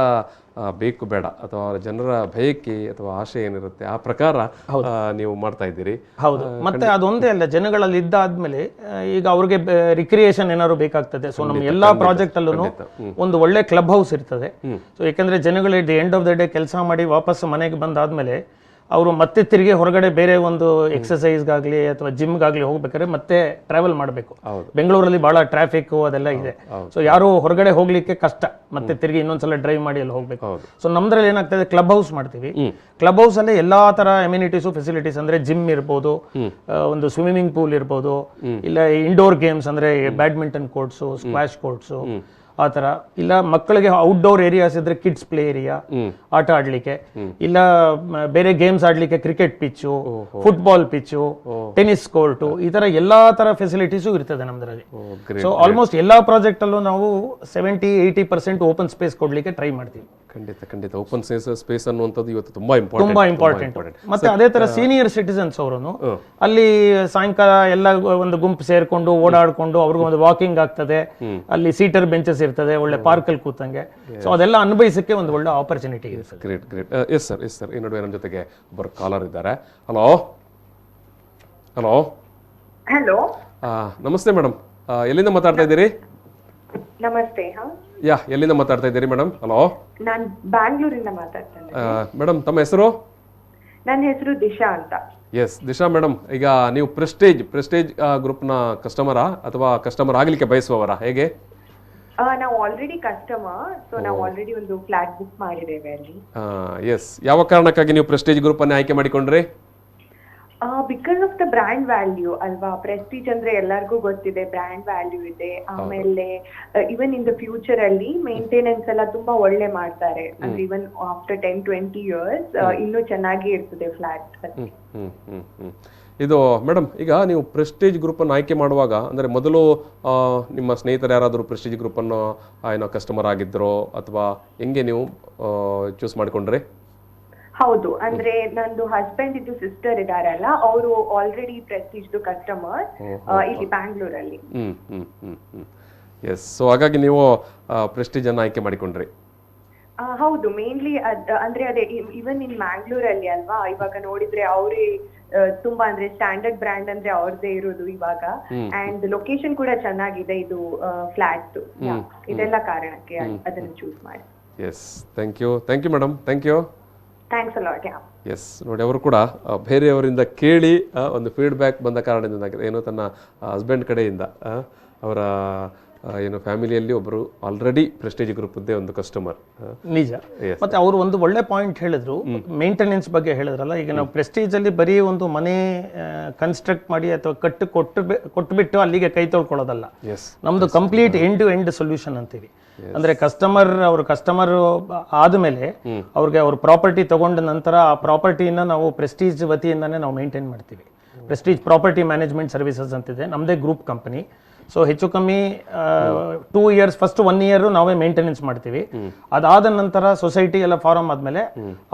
ಬೇಕು ಬೇಡ ಅಥವಾ ಜನರ ಬಯಕೆ ಅಥವಾ ಆಶೆ ಏನಿರುತ್ತೆ ಆ ಪ್ರಕಾರ ನೀವು ಮಾಡ್ತಾ ಇದ್ದೀರಿ. ಹೌದು. ಮತ್ತೆ ಅದೊಂದೇ ಅಲ್ಲ, ಜನಗಳಲ್ಲಿ ಇದ್ದಾದ್ಮೇಲೆ ಈಗ ಅವ್ರಿಗೆ ರಿಕ್ರಿಯೇಷನ್ ಏನಾದ್ರು ಬೇಕಾಗ್ತದೆ. ಸೊ ನಮ್ಮ ಎಲ್ಲಾ ಪ್ರಾಜೆಕ್ಟ್ ಅಲ್ಲೂ ಒಂದು ಒಳ್ಳೆ ಕ್ಲಬ್ ಹೌಸ್ ಇರ್ತದೆ. ಸೊ ಯಾಕಂದ್ರೆ ಜನಗಳು the end of the day ಕೆಲಸ ಮಾಡಿ ವಾಪಸ್ ಮನೆಗೆ ಬಂದಾದ್ಮೇಲೆ ಅವರು ಮತ್ತೆ ತಿರುಗಿ ಹೊರಗಡೆ ಬೇರೆ ಒಂದು ಎಕ್ಸಸೈಸ್ಗಾಗ್ಲಿ ಅಥವಾ ಜಿಮ್ಗಾಗ್ಲಿ ಹೋಗ್ಬೇಕಾದ್ರೆ ಮತ್ತೆ ಟ್ರಾವೆಲ್ ಮಾಡಬೇಕು. ಬೆಂಗಳೂರಲ್ಲಿ ಬಹಳ ಟ್ರಾಫಿಕ್ ಅದೆಲ್ಲ ಇದೆ. ಸೊ ಯಾರು ಹೊರಗಡೆ ಹೋಗ್ಲಿಕ್ಕೆ ಕಷ್ಟ, ಮತ್ತೆ ತಿರುಗಿ ಇನ್ನೊಂದ್ಸಲ ಡ್ರೈವ್ ಮಾಡಿ ಅಲ್ಲಿ ಹೋಗ್ಬೇಕು. ಸೊ ನಮ್ದ್ರಲ್ಲಿ ಏನಾಗ್ತದೆ, ಕ್ಲಬ್ ಹೌಸ್ ಮಾಡ್ತೀವಿ. ಕ್ಲಬ್ ಹೌಸ್ ಅಲ್ಲಿ ಎಲ್ಲಾ ತರ ಅಮ್ಯುನಿಟೀಸು ಫೆಸಿಲಿಟೀಸ್, ಅಂದ್ರೆ ಜಿಮ್ ಇರ್ಬೋದು, ಒಂದು ಸ್ವಿಮ್ಮಿಂಗ್ ಪೂಲ್ ಇರ್ಬೋದು, ಇಲ್ಲ ಇಂಡೋರ್ ಗೇಮ್ಸ್ ಅಂದ್ರೆ ಬ್ಯಾಡ್ಮಿಂಟನ್ ಕೋರ್ಟ್ಸು, ಸ್ಕ್ವಾಶ್ ಕೋರ್ಟ್ಸು, ಆ ತರ, ಇಲ್ಲ ಮಕ್ಕಳಿಗೆ ಔಟ್ಡೋರ್ ಏರಿಯಾಸ್ ಇದ್ರೆ ಕಿಡ್ಸ್ ಪ್ಲೇ ಏರಿಯಾ ಆಟ ಆಡ್ಲಿಕ್ಕೆ, ಇಲ್ಲ ಬೇರೆ ಗೇಮ್ಸ್ ಆಡ್ಲಿಕ್ಕೆ cricket pitch, football pitch, tennis court, ಈ ತರ ಎಲ್ಲಾ ತರ ಫೆಸಿಲಿಟೀಸು ಇರ್ತದೆ ನಮ್ದ್ರಲ್ಲಿ. ಸೊ ಆಲ್ಮೋಸ್ಟ್ ಎಲ್ಲಾ ಪ್ರಾಜೆಕ್ಟ್ ಅಲ್ಲೂ ನಾವು 70-80% ಓಪನ್ ಸ್ಪೇಸ್ ಕೊಡ್ಲಿಕ್ಕೆ ಟ್ರೈ ಮಾಡ್ತೀವಿ. ಖಂಡಿತ ಓಪನ್ ಸ್ಪೇಸ್ ಅನ್ನುವಂಥದ್ದು ಇವತ್ತು ತುಂಬಾ ಇಂಪಾರ್ಟೆಂಟ್. ಮತ್ತೆ ಅದೇ ತರ ಸೀನಿಯರ್ ಸಿಟಿಸನ್ಸ್ ಅವರು ಅಲ್ಲಿ ಸಾಯಂಕಾಲ ಎಲ್ಲ ಒಂದು ಗುಂಪು ಸೇರ್ಕೊಂಡು ಓಡಾಡ್ಕೊಂಡು ಅವ್ರಿಗೂ ಒಂದು ವಾಕಿಂಗ್ ಆಗ್ತದೆ, ಅಲ್ಲಿ ಸೀಟರ್ ಬೆಂಚಸ್ ಇರ್ತದೆ, ಒಳ್ಳೆ ಪಾರ್ಕ್ ಅಲ್ಲಿ ಕೂತಂಗೆ. ಸೊ ಅದೆಲ್ಲ ಅನುಭವಿಸಕ್ಕೆ ಒಂದು ಒಳ್ಳೆ ಆಪರ್ಚುನಿಟಿ ಇರುತ್ತೆ. ಗ್ರೇಟ್. ಎಸ್ ಸರ್ ಈ ನಡುವೆ ನಮ್ಮ ಜೊತೆಗೆ ಒಬ್ಬರು ಕಾಲರ್ ಇದ್ದಾರೆ. ಹಲೋ. ನಮಸ್ತೆ ಮೇಡಮ್, ಎಲ್ಲಿಂದ ಮಾತಾಡ್ತಾ ಇದ್ದೀರಿ? ನಮಸ್ತೆ. ಎಲ್ಲಿಂದ ಮಾತಾಡ್ತಾ ಇದ್ದೀರಿ ಮೇಡಮ್? ಹಲೋ, ನಾನು ಬ್ಯಾಂಗ್ಳೂರಿಂದ ಮಾತಾಡ್ತೇನೆ. ಮೇಡಮ್ ತಮ್ಮ ಹೆಸರು? ನನ್ನ ಹೆಸರು ದಿಶಾ ಅಂತ. ಎಸ್ ದಿಶಾ ಮೇಡಮ್, ಈಗ ನೀವು ಪ್ರೆಸ್ಟೇಜ್ ಗ್ರೂಪ್ನ ಕಸ್ಟಮರಾ ಅಥವಾ ಕಸ್ಟಮರ್ ಆಗಲಿಕ್ಕೆ ಬಯಸುವವರಾ, ಹೇಗೆ? ನಾವು ಆಲ್ರೆಡಿ ಕಸ್ಟಮರ್, ಸೊ ನಾವು ಆಲ್ರೆಡಿ ಒಂದು ಫ್ಲಾಟ್ ಬುಕ್ ಮಾಡಿದ್ದೇವೆ ಅಲ್ಲಿ. ಎಸ್, ಯಾವ ಕಾರಣಕ್ಕಾಗಿ ನೀವು ಪ್ರೆಸ್ಟೇಜ್ ಗ್ರೂಪ್ ಅನ್ನು ಆಯ್ಕೆ ಮಾಡಿಕೊಂಡ್ರಿ? Because of the brand value ಅಲ್ವಾ. ಪ್ರೆಸ್ಟೀಜ್ ಅಂದ್ರೆ ಎಲ್ಲರಿಗೂ ಗೊತ್ತಿದೆ, ಬ್ರ್ಯಾಂಡ್ ವ್ಯಾಲ್ಯೂ ಇದೆ. ಆಮೇಲೆ ಇವನ್ ಇನ್ ದ ಫ್ಯೂಚರ್ ಅಲ್ಲಿ ಮೇಂಟೆನೆನ್ಸ್ ಎಲ್ಲ ತುಂಬಾ ಒಳ್ಳೆ ಮಾಡ್ತಾರೆ. ಅಂದ್ರೆ ಇವನ್ ಆಫ್ಟರ್ 10-20 years ಇನ್ನೂ ಚೆನ್ನಾಗಿ ಇರ್ತದೆ ಫ್ಲಾಟ್. ಇದು ಮೇಡಮ್, ಈಗ ನೀವು ಪ್ರೆಸ್ಟೀಜ್ ಗ್ರೂಪನ್ನು ಆಯ್ಕೆ ಮಾಡುವಾಗ ಅಂದರೆ ಮೊದಲು ನಿಮ್ಮ ಸ್ನೇಹಿತರು ಯಾರಾದರೂ ಪ್ರೆಸ್ಟೀಜ್ ಗ್ರೂಪನ್ನು ಏನೋ ಕಸ್ಟಮರ್ ಆಗಿದ್ದರೋ ಅಥವಾ ಹೆಂಗೆ ನೀವು ಚೂಸ್ ಮಾಡಿಕೊಂಡ್ರೆ? ಹೌದು, ಅಂದ್ರೆ ನಂದು ಹಸ್ಬೆಂಡ್ ಇದ್ದು ಸಿಸ್ಟರ್ ಇದಾರಲ್ಲ, ಅವರು ಆಲ್ರೆಡಿ ಪ್ರೆಸ್ಟೀಜ್ ಕಸ್ಟಮರ್ ಇಲ್ಲಿ ಬ್ಯಾಂಗ್ಳೂರಲ್ಲಿ. ಎಸ್, ಸೊ ಹಾಗಾಗಿ ನೀವು ಪ್ರೆಸ್ಟೀಜ್ ಅನ್ನು ಆಯ್ಕೆ ಮಾಡಿಕೊಂಡ್ರಿ. ಹೌದು, ಮೇನ್ಲಿ ಅಂದ್ರೆ ಅದೇ ಇವನ್ ಇನ್ ಮ್ಯಾಂಗ್ಳೂರಲ್ಲಿ ಅಲ್ವಾ, ಇವಾಗ ನೋಡಿದ್ರೆ ಅವರೇ ತುಂಬಾ ಅಂದ್ರೆ ಸ್ಟ್ಯಾಂಡರ್ಡ್ ಬ್ರ್ಯಾಂಡ್ ಅಂದ್ರೆ ಅವ್ರದ್ದೇ ಇರೋದು ಇವಾಗ. ಅಂಡ್ ಲೊಕೇಶನ್ ಕೂಡ ಚೆನ್ನಾಗಿದೆ ಇದು ಫ್ಲಾಟ್. ಇದೆಲ್ಲ ಕಾರಣಕ್ಕೆ ಅದನ್ನು ಚೂಸ್ ಮಾಡಿ. Yes, thank you madam, thank you. Thanks a lot. Yes, ನೋಡಿ, ಅವರು ಕೂಡ ಬೇರೆಯವರಿಂದ ಕೇಳಿ ಒಂದು ಫೀಡ್ಬ್ಯಾಕ್ ಬಂದ ಕಾರಣದಿಂದ ಏನೋ ತನ್ನ ಹಸ್ಬೆಂಡ್ ಕಡೆಯಿಂದ ಅವರ ಏನು ಫ್ಯಾಮಿಲಿಯಲ್ಲಿ ಒಬ್ಬರು ಆಲ್ರೆಡಿ ಪ್ರೆಸ್ಟೇಜ್ ಗ್ರೂಪ್ದೇ ಒಂದು ಕಸ್ಟಮರ್. ನಿಜ. ಮತ್ತೆ ಅವರು ಒಂದು ಒಳ್ಳೆ ಪಾಯಿಂಟ್ ಹೇಳಿದ್ರು, ಮೇಂಟೆನೆನ್ಸ್ ಬಗ್ಗೆ ಹೇಳಿದ್ರಲ್ಲ. ಈಗ ನಾವು ಪ್ರೆಸ್ಟೀಜಲ್ಲಿ ಬರೀ ಒಂದು ಮನೆ ಕನ್ಸ್ಟ್ರಕ್ಟ್ ಮಾಡಿ ಅಥವಾ ಕೊಟ್ಬಿಟ್ಟು ಅಲ್ಲಿಗೆ ಕೈ ತೊಳ್ಕೊಳ್ಳೋದಲ್ಲ. ನಮ್ದು complete end to end solution ಅಂತೀವಿ. ಅಂದ್ರೆ ಕಸ್ಟಮರ್ ಆದ್ಮೇಲೆ ಅವ್ರಿಗೆ ಅವ್ರ ಪ್ರಾಪರ್ಟಿ ತಗೊಂಡ ನಂತರ ಆ ಪ್ರಾಪರ್ಟಿನ ನಾವು ಪ್ರೆಸ್ಟೀಜ್ ವತಿಯಿಂದಾನೇ ನಾವು ಮೇಂಟೈನ್ ಮಾಡ್ತೀವಿ. ಪ್ರೆಸ್ಟೀಜ್ ಪ್ರಾಪರ್ಟಿ ಮ್ಯಾನೇಜ್ಮೆಂಟ್ ಸರ್ವಿಸಸ್ ಅಂತಿದೆ, ನಮ್ಮದೇ ಗ್ರೂಪ್ ಕಂಪನಿ. ಸೊ ಹೆಚ್ಚು ಕಮ್ಮಿ 2 years, ಫಸ್ಟ್ 1 year ನಾವೇ ಮೇಂಟೆನೆನ್ಸ್ ಮಾಡ್ತೀವಿ. ಅದಾದ ನಂತರ ಸೊಸೈಟಿ ಎಲ್ಲ ಫಾರ್ಮ್ ಆದ್ಮೇಲೆ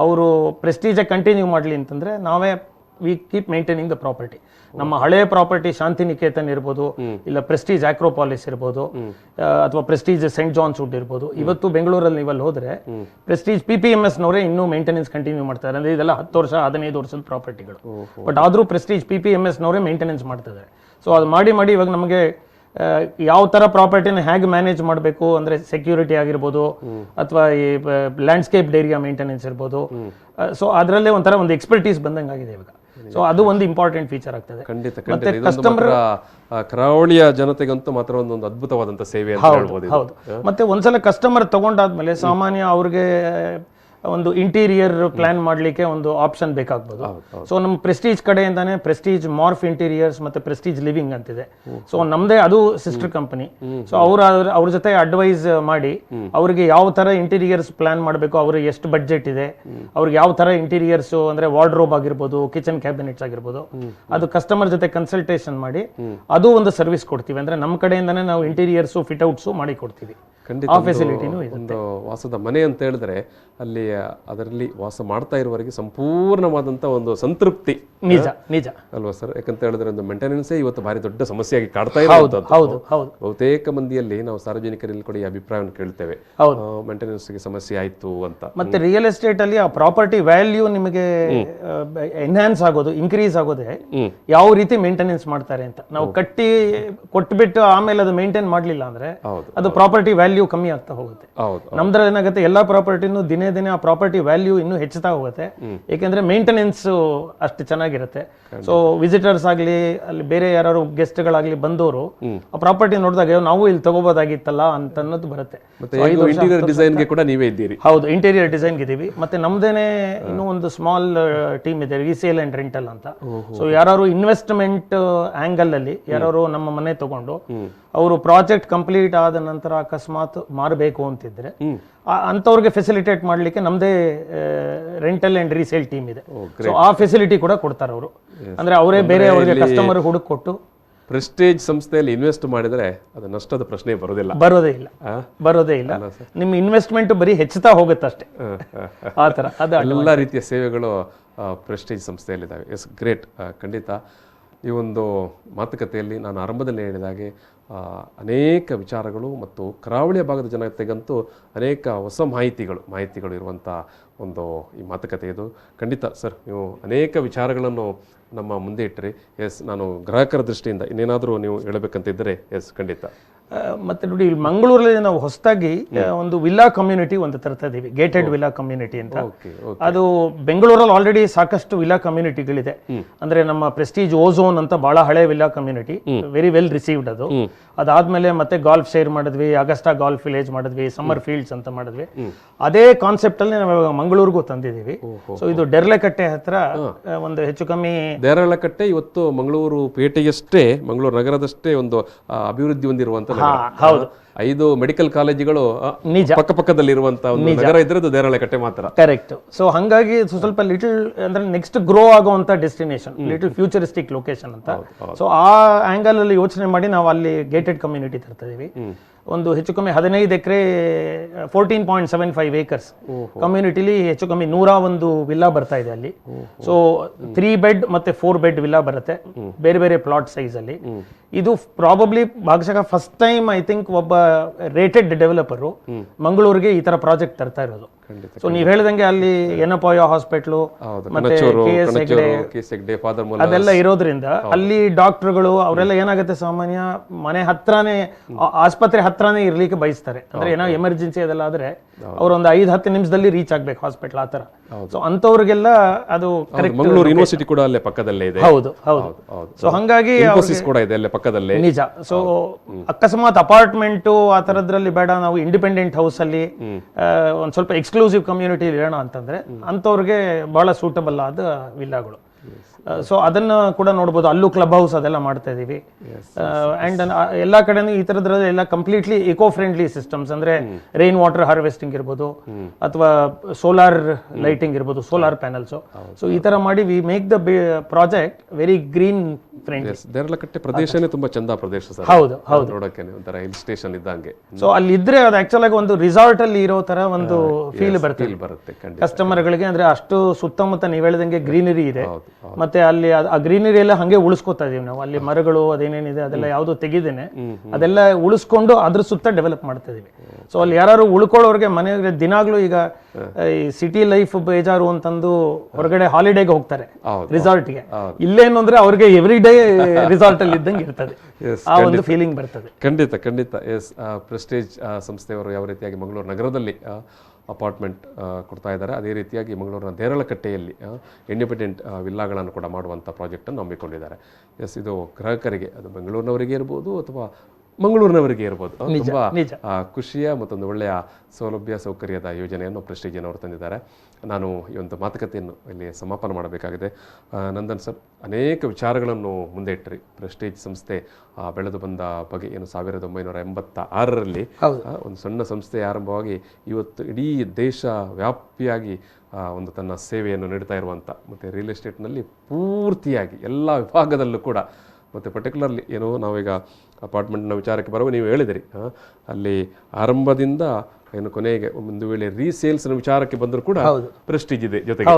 ಅವರು ಪ್ರೆಸ್ಟೀಜ್ ಕಂಟಿನ್ಯೂ ಮಾಡಲಿ ಅಂತಂದ್ರೆ ನಾವೇ we keep maintaining the property. ನಮ್ಮ ಹಳೆ ಪ್ರಾಪರ್ಟಿ ಶಾಂತಿನಿಕೇತನ್ ಇರ್ಬೋದು, ಇಲ್ಲ ಪ್ರೆಸ್ಟೀಜ್ ಆಕ್ರೋಪಾಲಿಸ್ ಇರ್ಬೋದು, ಅಥವಾ ಪ್ರೆಸ್ಟೀಜ್ ಸೆಂಟ್ ಜಾನ್ಸ್ ವುಡ್ ಇರ್ಬೋದು. ಇವತ್ತು ಬೆಂಗಳೂರಲ್ಲಿ ನೀವಲ್ಲಿ ಹೋದ್ರೆ ಪ್ರೆಸ್ಟೀಜ್ PPMS ನವರೇ ಇನ್ನೂ ಮೇಂಟೆನೆನ್ಸ್ ಕಂಟಿನ್ಯೂ ಮಾಡ್ತಾರೆ. ಅಂದ್ರೆ ಇದೆಲ್ಲ 10 ವರ್ಷ 15 ವರ್ಷದ ಪ್ರಾಪರ್ಟಿಗಳು. ಬಟ್ ಆದ್ರೂ ಪ್ರೆಸ್ಟೀಜ್ PPMS ನವರೇ ಮೇಂಟೆನೆನ್ಸ್ ಮಾಡ್ತಿದ್ದಾರೆ. ಸೊ ಅದು ಮಾಡಿ ಇವಾಗ ನಮಗೆ ಯಾವ ತರ ಪ್ರಾಪರ್ಟಿನ ಹೇಗೆ ಮ್ಯಾನೇಜ್ ಮಾಡಬೇಕು ಅಂದ್ರೆ ಸೆಕ್ಯೂರಿಟಿ ಆಗಿರ್ಬೋದು, ಅಥವಾ ಈ ಲ್ಯಾಂಡ್ಸ್ಕೇಪ್ ಏರಿಯಾ ಮೇಂಟೆನೆನ್ಸ್ ಇರ್ಬೋದು. ಸೊ ಅದರಲ್ಲೇ ಒಂದು ಎಕ್ಸ್ಪರ್ಟೀಸ್ ಬಂದಂಗೆ ಆಗಿದೆ ಇವಾಗ. ಸೊ ಅದು ಒಂದು ಇಂಪಾರ್ಟೆಂಟ್ ಫೀಚರ್ ಆಗ್ತದೆ. ಮತ್ತೆ ಕಸ್ಟಮರ್ ಕರಾವಳಿಯ ಜನತೆಗಂತೂ ಮಾತ್ರ ಒಂದು ಅದ್ಭುತವಾದಂತ ಸೇವೆ ಅಂತ ಹೇಳ್ಬೋದು. ಹೌದು. ಮತ್ತೆ ಒಂದ್ಸಲ ಕಸ್ಟಮರ್ ತಗೊಂಡಾದ್ಮೇಲೆ ಸಾಮಾನ್ಯ ಅವ್ರಿಗೆ ಒಂದು ಇಂಟೀರಿಯರ್ ಪ್ಲಾನ್ ಮಾಡ್ಲಿಕ್ಕೆ ಒಂದು ಆಪ್ಷನ್ ಬೇಕಾಗ್ಬೋದು. ಸೊ ನಮ್ಮ ಪ್ರೆಸ್ಟೀಜ್ ಕಡೆಯಿಂದಾನೆ ಪ್ರೆಸ್ಟೀಜ್ ಮಾರ್ಫ್ ಇಂಟೀರಿಯರ್ಸ್ ಮತ್ತೆ ಪ್ರೆಸ್ಟೀಜ್ ಲಿವಿಂಗ್ ಅಂತಿದೆ. ಸೊ ನಮ್ದೇ ಅದು ಸಿಸ್ಟರ್ ಕಂಪನಿ. ಸೊ ಅವ್ರ ಜೊತೆ ಅಡ್ವೈಸ್ ಮಾಡಿ ಅವ್ರಿಗೆ ಯಾವ ತರ ಇಂಟೀರಿಯರ್ಸ್ ಪ್ಲಾನ್ ಮಾಡಬೇಕು, ಅವ್ರಿಗೆ ಎಷ್ಟು ಬಡ್ಜೆಟ್ ಇದೆ, ಅವ್ರಿಗೆ ಯಾವ ತರ ಇಂಟೀರಿಯರ್ಸ್ ಅಂದ್ರೆ ವಾರ್ಡ್ರೋಬ್ ಆಗಿರ್ಬೋದು, ಕಿಚನ್ ಕ್ಯಾಬಿನೆಟ್ಸ್ ಆಗಿರ್ಬೋದು, ಅದು ಕಸ್ಟಮರ್ ಜೊತೆ ಕನ್ಸಲ್ಟೇಷನ್ ಮಾಡಿ ಅದು ಒಂದು ಸರ್ವಿಸ್ ಕೊಡ್ತೀವಿ. ಅಂದ್ರೆ ನಮ್ಮ ಕಡೆಯಿಂದಾನೆ ನಾವು ಇಂಟೀರಿಯರ್ಸ್ ಫಿಟ್ ಔಟ್ಸ್ ಮಾಡಿ ಕೊಡ್ತೀವಿ. ಆ ಫೆಸಿಲಿಟಿನೂ ಇದೆ. ಒಂದು ವಾಸದ ಮನೆ ಅಂತ ಹೇಳಿದ್ರೆ ಅಲ್ಲಿ ಅದರಲ್ಲಿ ವಾಸ ಮಾಡ್ತಾ ಇರುವವರಿಗೆ ಸಂಪೂರ್ಣವಾದಂತ ಒಂದು ಸಂತೃಪ್ತಿ. ನಿಜ ಅಲ್ವಾ ಸರ್? ಯಾಕಂತ ಹೇಳಿದ್ರೆ ಒಂದು ಮೇಂಟೆನೆನ್ಸೇ ಇವತ್ತು ಭಾರಿ ದೊಡ್ಡ ಸಮಸ್ಯೆಯಾಗಿ ಕಾಡ್ತಾ ಇರೋದು. ಬಹುತೇಕ ಮಂದಿಯಲ್ಲಿ ನಾವು ಸಾರ್ವಜನಿಕರಲ್ಲಿ ಕೂಡ ಈ ಅಭಿಪ್ರಾಯವನ್ನು ಕೇಳ್ತೇವೆ, ಮೇಂಟೆನೆನ್ಸ್ಗೆ ಸಮಸ್ಯೆ ಆಯ್ತು ಅಂತ. ಮತ್ತೆ ರಿಯಲ್ ಎಸ್ಟೇಟ್ ಅಲ್ಲಿ ಆ ಪ್ರಾಪರ್ಟಿ ವ್ಯಾಲ್ಯೂ ನಿಮಗೆ ಎನ್ಹಾನ್ಸ್ ಆಗೋದು, ಇನ್ಕ್ರೀಸ್ ಆಗೋದೇ ಯಾವ ರೀತಿ ಮೇಂಟೆನೆನ್ಸ್ ಮಾಡ್ತಾರೆ ಅಂತ. ನಾವು ಕೊಟ್ಬಿಟ್ಟು ಆಮೇಲೆ ಅದು ಮೇಂಟೈನ್ ಮಾಡ್ಲಿಲ್ಲ ಅಂದ್ರೆ ಅದು ಪ್ರಾಪರ್ಟಿ ವ್ಯಾಲ್ಯೂ ಕಮ್ಮಿ ಆಗ್ತಾ ಹೋಗುತ್ತೆ. ನಮ್ದ್ರಲ್ಲಿ ಏನಾಗುತ್ತೆ, ಎಲ್ಲಾ ಪ್ರಾಪರ್ಟಿನೂ ದಿನೇ ಆ ಪ್ರಾಪರ್ಟಿ ವ್ಯಾಲ್ಯೂ ಇನ್ನೂ ಹೆಚ್ಚುತ್ತಾ ಹೋಗುತ್ತೆ. ಯಾಕೆಂದ್ರೆ ಮೇಂಟೆನೆನ್ಸ್ ಅಷ್ಟು ಚೆನ್ನಾಗಿರುತ್ತೆ. ಸೊ ವಿಸಿಟರ್ಸ್ ಆಗ್ಲಿ, ಅಲ್ಲಿ ಬೇರೆ ಯಾರು ಗೆಸ್ಟ್ಗಳಾಗ್ಲಿ ಬಂದವರು ಆ ಪ್ರಾಪರ್ಟಿ ನೋಡಿದಾಗ ನಾವು ಇಲ್ಲಿ ತಗೋಬೋದಾಗಿತ್ತಲ್ಲ ಅಂತ ಅನ್ನೋದು ಬರುತ್ತೆ. ಇಂಟೀರಿಯರ್ ಡಿಸೈನ್ಗೆ ಕೂಡ ನೀವೇ ಇದ್ದೀರಿ? ಹೌದು, ಇಂಟೀರಿಯರ್ ಡಿಸೈನ್ಗೆ ಇದೀವಿ. ಮತ್ತೆ ನಮ್ದೇನೆ ಇನ್ನೂ ಒಂದು ಸ್ಮಾಲ್ ಟೀಮ್ ಇದೆ, ರೀಸೇಲ್ ಅಂಡ್ ರೆಂಟಲ್ ಅಂತ. ಸೊ ಯಾರು ಇನ್ವೆಸ್ಟ್ಮೆಂಟ್ ಆಂಗಲ್ ಅಲ್ಲಿ ಯಾರು ನಮ್ಮ ಮನೆ ತಗೊಂಡು ಅವರು ಪ್ರಾಜೆಕ್ಟ್ ಕಂಪ್ಲೀಟ್ ಆದ ನಂತರ ಅಕಸ್ಮಾತ್ ಮಾರಬೇಕು ಅಂತಿದ್ರೆ ಅಂತವ್ರಿಗೆ ಫೆಸಿಲಿಟೇಟ್ ಮಾಡ್ಲಿಕ್ಕೆ ನಮ್ದೇ ರೆಂಟಲ್ ಅಂಡ್ ರೀಸೇಲ್ ಟೀಮ್ ಇದೆ. ಸೊ ಆ ಫೆಸಿಲಿಟಿ ಕೂಡ ಕೊಡ್ತಾರೆ ಅವರು. ಅಂದ್ರೆ ಅವರೇ ಬೇರೆ ಅವರಿಗೆ ಕಸ್ಟಮರ್ ಹುಡುಕ್ ಕೊಟ್ಟು. ಪ್ರೆಸ್ಟೇಜ್ ಸಂಸ್ಥೆಯಲ್ಲಿ ಇನ್ವೆಸ್ಟ್ ಮಾಡಿದ್ರೆ ಅದು ನಷ್ಟದ ಪ್ರಶ್ನೆ ಬರೋದೇ ಇಲ್ಲ. ನಿಮ್ಮ ಇನ್ವೆಸ್ಟ್ಮೆಂಟ್ ಬರೀ ಹೆಚ್ಚುತ್ತಾ ಹೋಗುತ್ತಷ್ಟೇ. ಆ ತರ ಎಲ್ಲ ರೀತಿಯ ಸೇವೆಗಳು ಪ್ರೆಸ್ಟೇಜ್ ಸಂಸ್ಥೆಯಲ್ಲಿದ್ದಾವೆ. S, great. ಖಂಡಿತ ಈ ಒಂದು ಮಾತುಕತೆಯಲ್ಲಿ ನಾನು ಆರಂಭದಲ್ಲಿ ಹೇಳಿದ ಹಾಗೆ ಅನೇಕ ವಿಚಾರಗಳು ಮತ್ತು ಕರಾವಳಿಯ ಭಾಗದ ಜನತೆಗಂತೂ ಅನೇಕ ಹೊಸ ಮಾಹಿತಿಗಳು ಇರುವಂಥ ಒಂದು ಈ ಮಾತುಕತೆ ಇದು. ಖಂಡಿತ ಸರ್, ನೀವು ಅನೇಕ ವಿಚಾರಗಳನ್ನು ನಮ್ಮ ಮುಂದೆ ಇಟ್ಟರೆ. ಎಸ್, ನಾನು ಗ್ರಾಹಕರ ದೃಷ್ಟಿಯಿಂದ ಇನ್ನೇನಾದರೂ ನೀವು ಹೇಳಬೇಕಂತಿದ್ದರೆ ಎಸ್ ಖಂಡಿತ. ಮತ್ತೆ ನೋಡಿ ಇಲ್ಲಿ ಮಂಗಳೂರಲ್ಲಿ ನಾವು ಹೊಸದಾಗಿ ಒಂದು ವಿಲ್ಲಾ ಕಮ್ಯುನಿಟಿ ಒಂದು ತರ್ತಾ ಇದೀವಿ, ಗೇಟೆಡ್ ವಿಲ್ಲಾ ಕಮ್ಯುನಿಟಿ ಅಂತ. ಅದು ಬೆಂಗಳೂರಲ್ಲಿ ಆಲ್ರೆಡಿ ಸಾಕಷ್ಟು ವಿಲ್ಲಾ ಕಮ್ಯುನಿಟಿಗಳಿದೆ. ಅಂದ್ರೆ ನಮ್ಮ ಪ್ರೆಸ್ಟೀಜ್ ಓಝೋನ್ ಅಂತ ಬಹಳ ಹಳೆ villa community, very well received ಅದು. ಅದಾದ್ಮೇಲೆ ಮತ್ತೆ ಗಾಲ್ಫ್ ಶೇರ್ ಮಾಡಿದ್ವಿ, ಅಗಸ್ಟಾ ಗಾಲ್ಫ್ ವಿಲೇಜ್ ಮಾಡಿದ್ವಿ, ಸಮ್ಮರ್ ಫೀಲ್ಡ್ಸ್ ಅಂತ ಮಾಡಿದ್ವಿ. ಅದೇ ಕಾನ್ಸೆಪ್ಟ್ ಅಲ್ಲಿ ನಾವು ಮಂಗಳೂರಿಗೂ ತಂದಿದ್ದೀವಿ. ಸೊ ಇದು ಡೆರ್ಲೆಕಟ್ಟೆ ಹತ್ರ ಒಂದು ಹೆಚ್ಚು ಕಮ್ಮಿ. ದೇರಳಕಟ್ಟೆ ಇವತ್ತು ಮಂಗಳೂರು ಪೇಟೆಯಷ್ಟೇ, ಮಂಗಳೂರು ನಗರದಷ್ಟೇ ಒಂದು ಅಭಿವೃದ್ಧಿ ಹೊಂದಿರುವಂತ ಹೌದು, 5 ಮೆಡಿಕಲ್ ಕಾಲೇಜುಗಳು ಪಕ್ಕಪಕ್ಕದಲ್ಲಿ ಇರುವಂತಹ ಒಂದು ನಗರ ಇದ್ರದ್ದು ದೇರಳಕಟ್ಟೆ ಮಾತ್ರ. ಕರೆಕ್ಟ್. ಸೊ ಹಂಗಾಗಿ ಸ್ವಲ್ಪ ಲಿಟಲ್ ಅಂದ್ರೆ ನೆಕ್ಸ್ಟ್ ಗ್ರೋ ಆಗುವಂತ ಡೆಸ್ಟಿನೇಷನ್, ಲಿಟಲ್ ಫ್ಯೂಚರಿಸ್ಟಿಕ್ ಲೊಕೇಶನ್ ಅಂತ. ಸೊ ಆ ಆಂಗಲ್ ಅಲ್ಲಿ ಯೋಚನೆ ಮಾಡಿ ನಾವು ಅಲ್ಲಿ ಗೇಟೆಡ್ ಕಮ್ಯುನಿಟಿ ತರ್ತಾ ಇದೀವಿ. ಒಂದು ಹೆಚ್ಚು ಕಮ್ಮಿ 15 ಎಕರೆ 14.75 ಏಕರ್ಸ್ ಕಮ್ಯುನಿಟಿಲಿ ಹೆಚ್ಚು ಕಮ್ಮಿ 101 ವಿಲ್ಲಾ ಬರ್ತಾ ಇದೆ ಅಲ್ಲಿ. ಸೊ 3 ಬೆಡ್ ಮತ್ತೆ 4 ಬೆಡ್ ವಿಲ್ಲಾ ಬರುತ್ತೆ, ಬೇರೆ ಬೇರೆ ಪ್ಲಾಟ್ ಸೈಜ್ ಅಲ್ಲಿ. ಇದು ಪ್ರಾಬಬ್ಲಿ ಭಾಗಶಃ ಫಸ್ಟ್ ಟೈಮ್ ಐ ಥಿಂಕ್ ಒಬ್ಬ ರೇಟೆಡ್ ಡೆವಲಪರು ಮಂಗಳೂರಿಗೆ ಈ ತರ ಪ್ರಾಜೆಕ್ಟ್ ತರ್ತಾ ಇರೋದು. ಸೊ ನೀವ್ ಹೇಳ್ದಂಗೆ ಅಲ್ಲಿ ಎನಪಾಯ ಹಾಸ್ಪಿಟ್ಲು ಮತ್ತೆ KS ಹೆಗ್ಡೆ ಅದೆಲ್ಲ ಇರೋದ್ರಿಂದ ಅಲ್ಲಿ ಡಾಕ್ಟರ್ಗಳು ಅವರೆಲ್ಲ ಏನಾಗುತ್ತೆ, ಸಾಮಾನ್ಯ ಮನೆ ಹತ್ರನೇ ಆಸ್ಪತ್ರೆ ಹತ್ರನೇ ಇರ್ಲಿಕ್ಕೆ ಬಯಸ್ತಾರೆ. ಅಂದ್ರೆ ಏನೋ ಎಮರ್ಜೆನ್ಸಿ ಅದೆಲ್ಲ ಆದ್ರೆ ಅವ್ರೊಂದು 5-10 ನಿಮಿಷದಲ್ಲಿ ರೀಚ್ ಆಗ್ಬೇಕು ಹಾಸ್ಪಿಟಲ್ ಆ ತರ. ಸೊ ಅಂತವ್ರಿಗೆಲ್ಲ ಅದು ಮಂಗಳೂರು ಯೂನಿವರ್ಸಿಟಿ ಕೂಡ ಅಲ್ಲೇ ಪಕ್ಕದಲ್ಲೇ ಇದೆ. ಹೌದು ಹೌದು. ಸೊ ಹಂಗಾಗಿ ಕೂಡ ಇದೆ ಅಲ್ಲೇ ಪಕ್ಕದಲ್ಲೇ, ನಿಜ. ಸೊ ಅಕಸ್ಮಾತ್ ಅಪಾರ್ಟ್ಮೆಂಟ್ ಆ ತರದ್ರಲ್ಲಿ ಬೇಡ, ನಾವು ಇಂಡಿಪೆಂಡೆಂಟ್ ಹೌಸ್ ಅಲ್ಲಿ ಒಂದ್ ಸ್ವಲ್ಪ ಎಕ್ಸ್ಕ್ಲೂಸಿವ್ ಕಮ್ಯುನಿಟಿ ಇರೋಣ ಅಂತಂದ್ರೆ ಅಂತವ್ರಿಗೆ ಬಹಳ ಸೂಟಬಲ್ ಆದ ವಿಲ್ಲಾಗಳು. ಸೊ ಅದನ್ನ ಕೂಡ ನೋಡ್ಬೋದು. ಅಲ್ಲೂ ಕ್ಲಬ್ ಹೌಸ್ ಅದೆಲ್ಲ ಮಾಡ್ತಾ ಇದೀವಿ. ಅಂಡ್ ಎಲ್ಲಾ ಕಡೆನೂ ಈ ತರದ್ರಲ್ಲಿ ಎಲ್ಲ ಕಂಪ್ಲೀಟ್ಲಿ ಇಕೋ ಫ್ರೆಂಡ್ಲಿ ಸಿಸ್ಟಮ್ಸ್, ಅಂದ್ರೆ ರೈನ್ ವಾಟರ್ ಹಾರ್ವೆಸ್ಟಿಂಗ್ ಇರ್ಬೋದು ಅಥವಾ ಸೋಲಾರ್ ಲೈಟಿಂಗ್ ಇರ್ಬೋದು, ಸೋಲಾರ್ ಪ್ಯಾನಲ್ಸ್. ಸೊ ಈ ತರ ಮಾಡಿ we make the project very green friendly. Deralakatte ಪ್ರದೇಶನೇ ತುಂಬಾ ಚಂದ ಪ್ರದೇಶ ಸರ್. ಹೌದು ಹೌದು, ನೋಡಕ್ಕೆ ಒಂಥರ ಹಿಲ್ ಸ್ಟೇಷನ್ ಇದ್ದಂಗೆ. ಸೊ ಅಲ್ಲಿ ಇದ್ರೆ ಅದು ಆಕ್ಚುಲ್ ಆಗಿ ಒಂದು ರಿಸಾರ್ಟ್ ಅಲ್ಲಿ ಇರೋ ತರ ಒಂದು ಫೀಲ್ ಬರುತ್ತೆ ಕಸ್ಟಮರ್ ಗಳಿಗೆ. ಅಂದ್ರೆ ಅಷ್ಟು ಸುತ್ತಮುತ್ತ ನೀವ್ ಹೇಳಿದಂಗೆ ಗ್ರೀನರಿ ಇದೆ, ಮತ್ತೆ ಅಲ್ಲಿ ಆ ಗ್ರೀನರಿ ಎಲ್ಲ ಹಂಗೆ ಉಳಿಸ್ಕೊತಾ ಇದೀವಿ ನಾವು. ಅಲ್ಲಿ ಮರಗಳು ಅದೇನೇನಿದೆ ಅದೆಲ್ಲ ಯಾವ್ದು ತೆಗಿದೇನೆ ಅದೆಲ್ಲ ಉಳಿಸ್ಕೊಂಡು ಅದ್ರ ಸುತ್ತ ಡೆವಲಪ್ ಮಾಡ್ತಾ ಇದೀವಿ. ಸೊ ಅಲ್ಲಿ ಯಾರು ಉಳ್ಕೊಳ್ಳೋರ್ಗೆ ಮನೆಗೆ ದಿನಾಗ್ಲೂ ಈಗ ಈ ಸಿಟಿ ಲೈಫ್ ಬೇಜಾರು ಅಂತಂದು ಹೊರಗಡೆ ಹಾಲಿಡೇಗೆ ಹೋಗ್ತಾರೆ ರಿಸಾರ್ಟ್ಗೆ. ಇಲ್ಲೇನು ಅಂದ್ರೆ ಅವ್ರಿಗೆ ಎವ್ರಿ ಡೇ ರಿಸಾರ್ಟ್ ಅಲ್ಲಿ ಇದ್ದಂಗೆ ಇರ್ತದೆ, ಆ ಒಂದು ಫೀಲಿಂಗ್ ಬರ್ತದೆ. ಖಂಡಿತ ಖಂಡಿತ. ಎಸ್, ಪ್ರೆಸ್ಟೀಜ್ ಸಂಸ್ಥೆಯವರು ಯಾವ ರೀತಿಯಾಗಿ ಮಂಗಳೂರು ನಗರದಲ್ಲಿ ಅಪಾರ್ಟ್ಮೆಂಟ್ ಕೊಡ್ತಾ ಇದ್ದಾರೆ, ಅದೇ ರೀತಿಯಾಗಿ ಮಂಗಳೂರಿನ ದೇರಳಕಟ್ಟೆಯಲ್ಲಿ ಇಂಡಿಪೆಂಡೆಂಟ್ ವಿಲ್ಲಾಗಳನ್ನು ಕೂಡ ಮಾಡುವಂಥ ಪ್ರಾಜೆಕ್ಟನ್ನು ನಂಬಿಕೊಂಡಿದ್ದಾರೆ. ಎಸ್, ಇದು ಗ್ರಾಹಕರಿಗೆ, ಅದು ಬೆಂಗಳೂರಿನವರಿಗೆ ಇರ್ಬೋದು ಅಥವಾ ಮಂಗಳೂರಿನವರಿಗೆ ಇರ್ಬೋದು, ತುಂಬ ಖುಷಿಯ ಮತ್ತೊಂದು ಒಳ್ಳೆಯ ಸೌಲಭ್ಯ ಸೌಕರ್ಯದ ಯೋಜನೆಯನ್ನು ಪ್ರೆಸ್ಟೀಜಿನವರು ತಂದಿದ್ದಾರೆ. ನಾನು ಈ ಒಂದು ಮಾತುಕತೆಯನ್ನು ಇಲ್ಲಿ ಸಮಾಪನ ಮಾಡಬೇಕಾಗಿದೆ. ನಂದನ್ ಸರ್, ಅನೇಕ ವಿಚಾರಗಳನ್ನು ಮುಂದೆ ಇಟ್ಟರಿ. ಪ್ರೆಸ್ಟೀಜ್ ಸಂಸ್ಥೆ ಬೆಳೆದು ಬಂದ ಬಗೆ ಏನು 1986ರಲ್ಲಿ ಒಂದು ಸಣ್ಣ ಸಂಸ್ಥೆ ಆರಂಭವಾಗಿ ಇವತ್ತು ಇಡೀ ದೇಶ ವ್ಯಾಪಿಯಾಗಿ ಒಂದು ತನ್ನ ಸೇವೆಯನ್ನು ನೀಡ್ತಾ ಇರುವಂಥ, ಮತ್ತು ರಿಯಲ್ ಎಸ್ಟೇಟ್ನಲ್ಲಿ ಪೂರ್ತಿಯಾಗಿ ಎಲ್ಲ ವಿಭಾಗದಲ್ಲೂ ಕೂಡ, ಮತ್ತು ಪರ್ಟಿಕ್ಯುಲರ್ಲಿ ಏನು ನಾವೀಗ ಅಪಾರ್ಟ್ಮೆಂಟ್ನ ವಿಚಾರಕ್ಕೆ ಬರುವ, ನೀವು ಹೇಳಿದಿರಿ ಅಲ್ಲಿ ಆರಂಭದಿಂದ ಏನು ಕೊನೆಗೆ ಒಂದು ವೇಳೆ ರೀಸೇಲ್ಸ್ನ ವಿಚಾರಕ್ಕೆ ಬಂದರೂ ಕೂಡ ಪ್ರೆಸ್ಟೀಜ್ ಇದೆ ಜೊತೆಗೆ.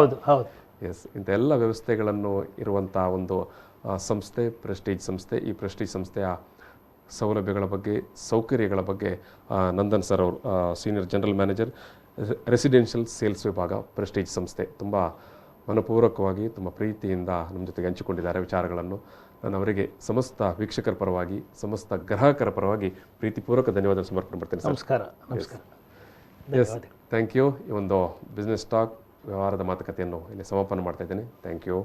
ಎಸ್, ಇಂಥ ಎಲ್ಲ ವ್ಯವಸ್ಥೆಗಳನ್ನು ಇರುವಂಥ ಒಂದು ಸಂಸ್ಥೆ ಪ್ರೆಸ್ಟೀಜ್ ಸಂಸ್ಥೆ. ಈ ಪ್ರೆಸ್ಟೀಜ್ ಸಂಸ್ಥೆಯ ಸೌಲಭ್ಯಗಳ ಬಗ್ಗೆ, ಸೌಕರ್ಯಗಳ ಬಗ್ಗೆ ನಂದನ್ ಸರ್ ಅವರು, senior general manager residential sales ವಿಭಾಗ, ಪ್ರೆಸ್ಟೀಜ್ ಸಂಸ್ಥೆ, ತುಂಬ ಮನಪೂರ್ವಕವಾಗಿ ತುಂಬ ಪ್ರೀತಿಯಿಂದ ನಮ್ಮ ಜೊತೆಗೆ ಹಂಚಿಕೊಂಡಿದ್ದಾರೆ ವಿಚಾರಗಳನ್ನು. ನಾನು ಅವರಿಗೆ ಸಮಸ್ತ ವೀಕ್ಷಕರ ಪರವಾಗಿ, ಸಮಸ್ತ ಗ್ರಾಹಕರ ಪರವಾಗಿ ಪ್ರೀತಿಪೂರ್ವಕ ಧನ್ಯವಾದ ಸಮರ್ಪಣೆ ಮಾಡ್ತೇನೆ. ನಮಸ್ಕಾರ. ನಮಸ್ಕಾರ. Yes, thank you. ಈ ಒಂದು ಬಿಸ್ನೆಸ್ ಟಾಕ್ ವ್ಯವಹಾರದ ಮಾತುಕತೆಯನ್ನು ಇಲ್ಲಿ ಸಮಾಪನ ಮಾಡ್ತಾ ಇದ್ದೇನೆ. Thank you.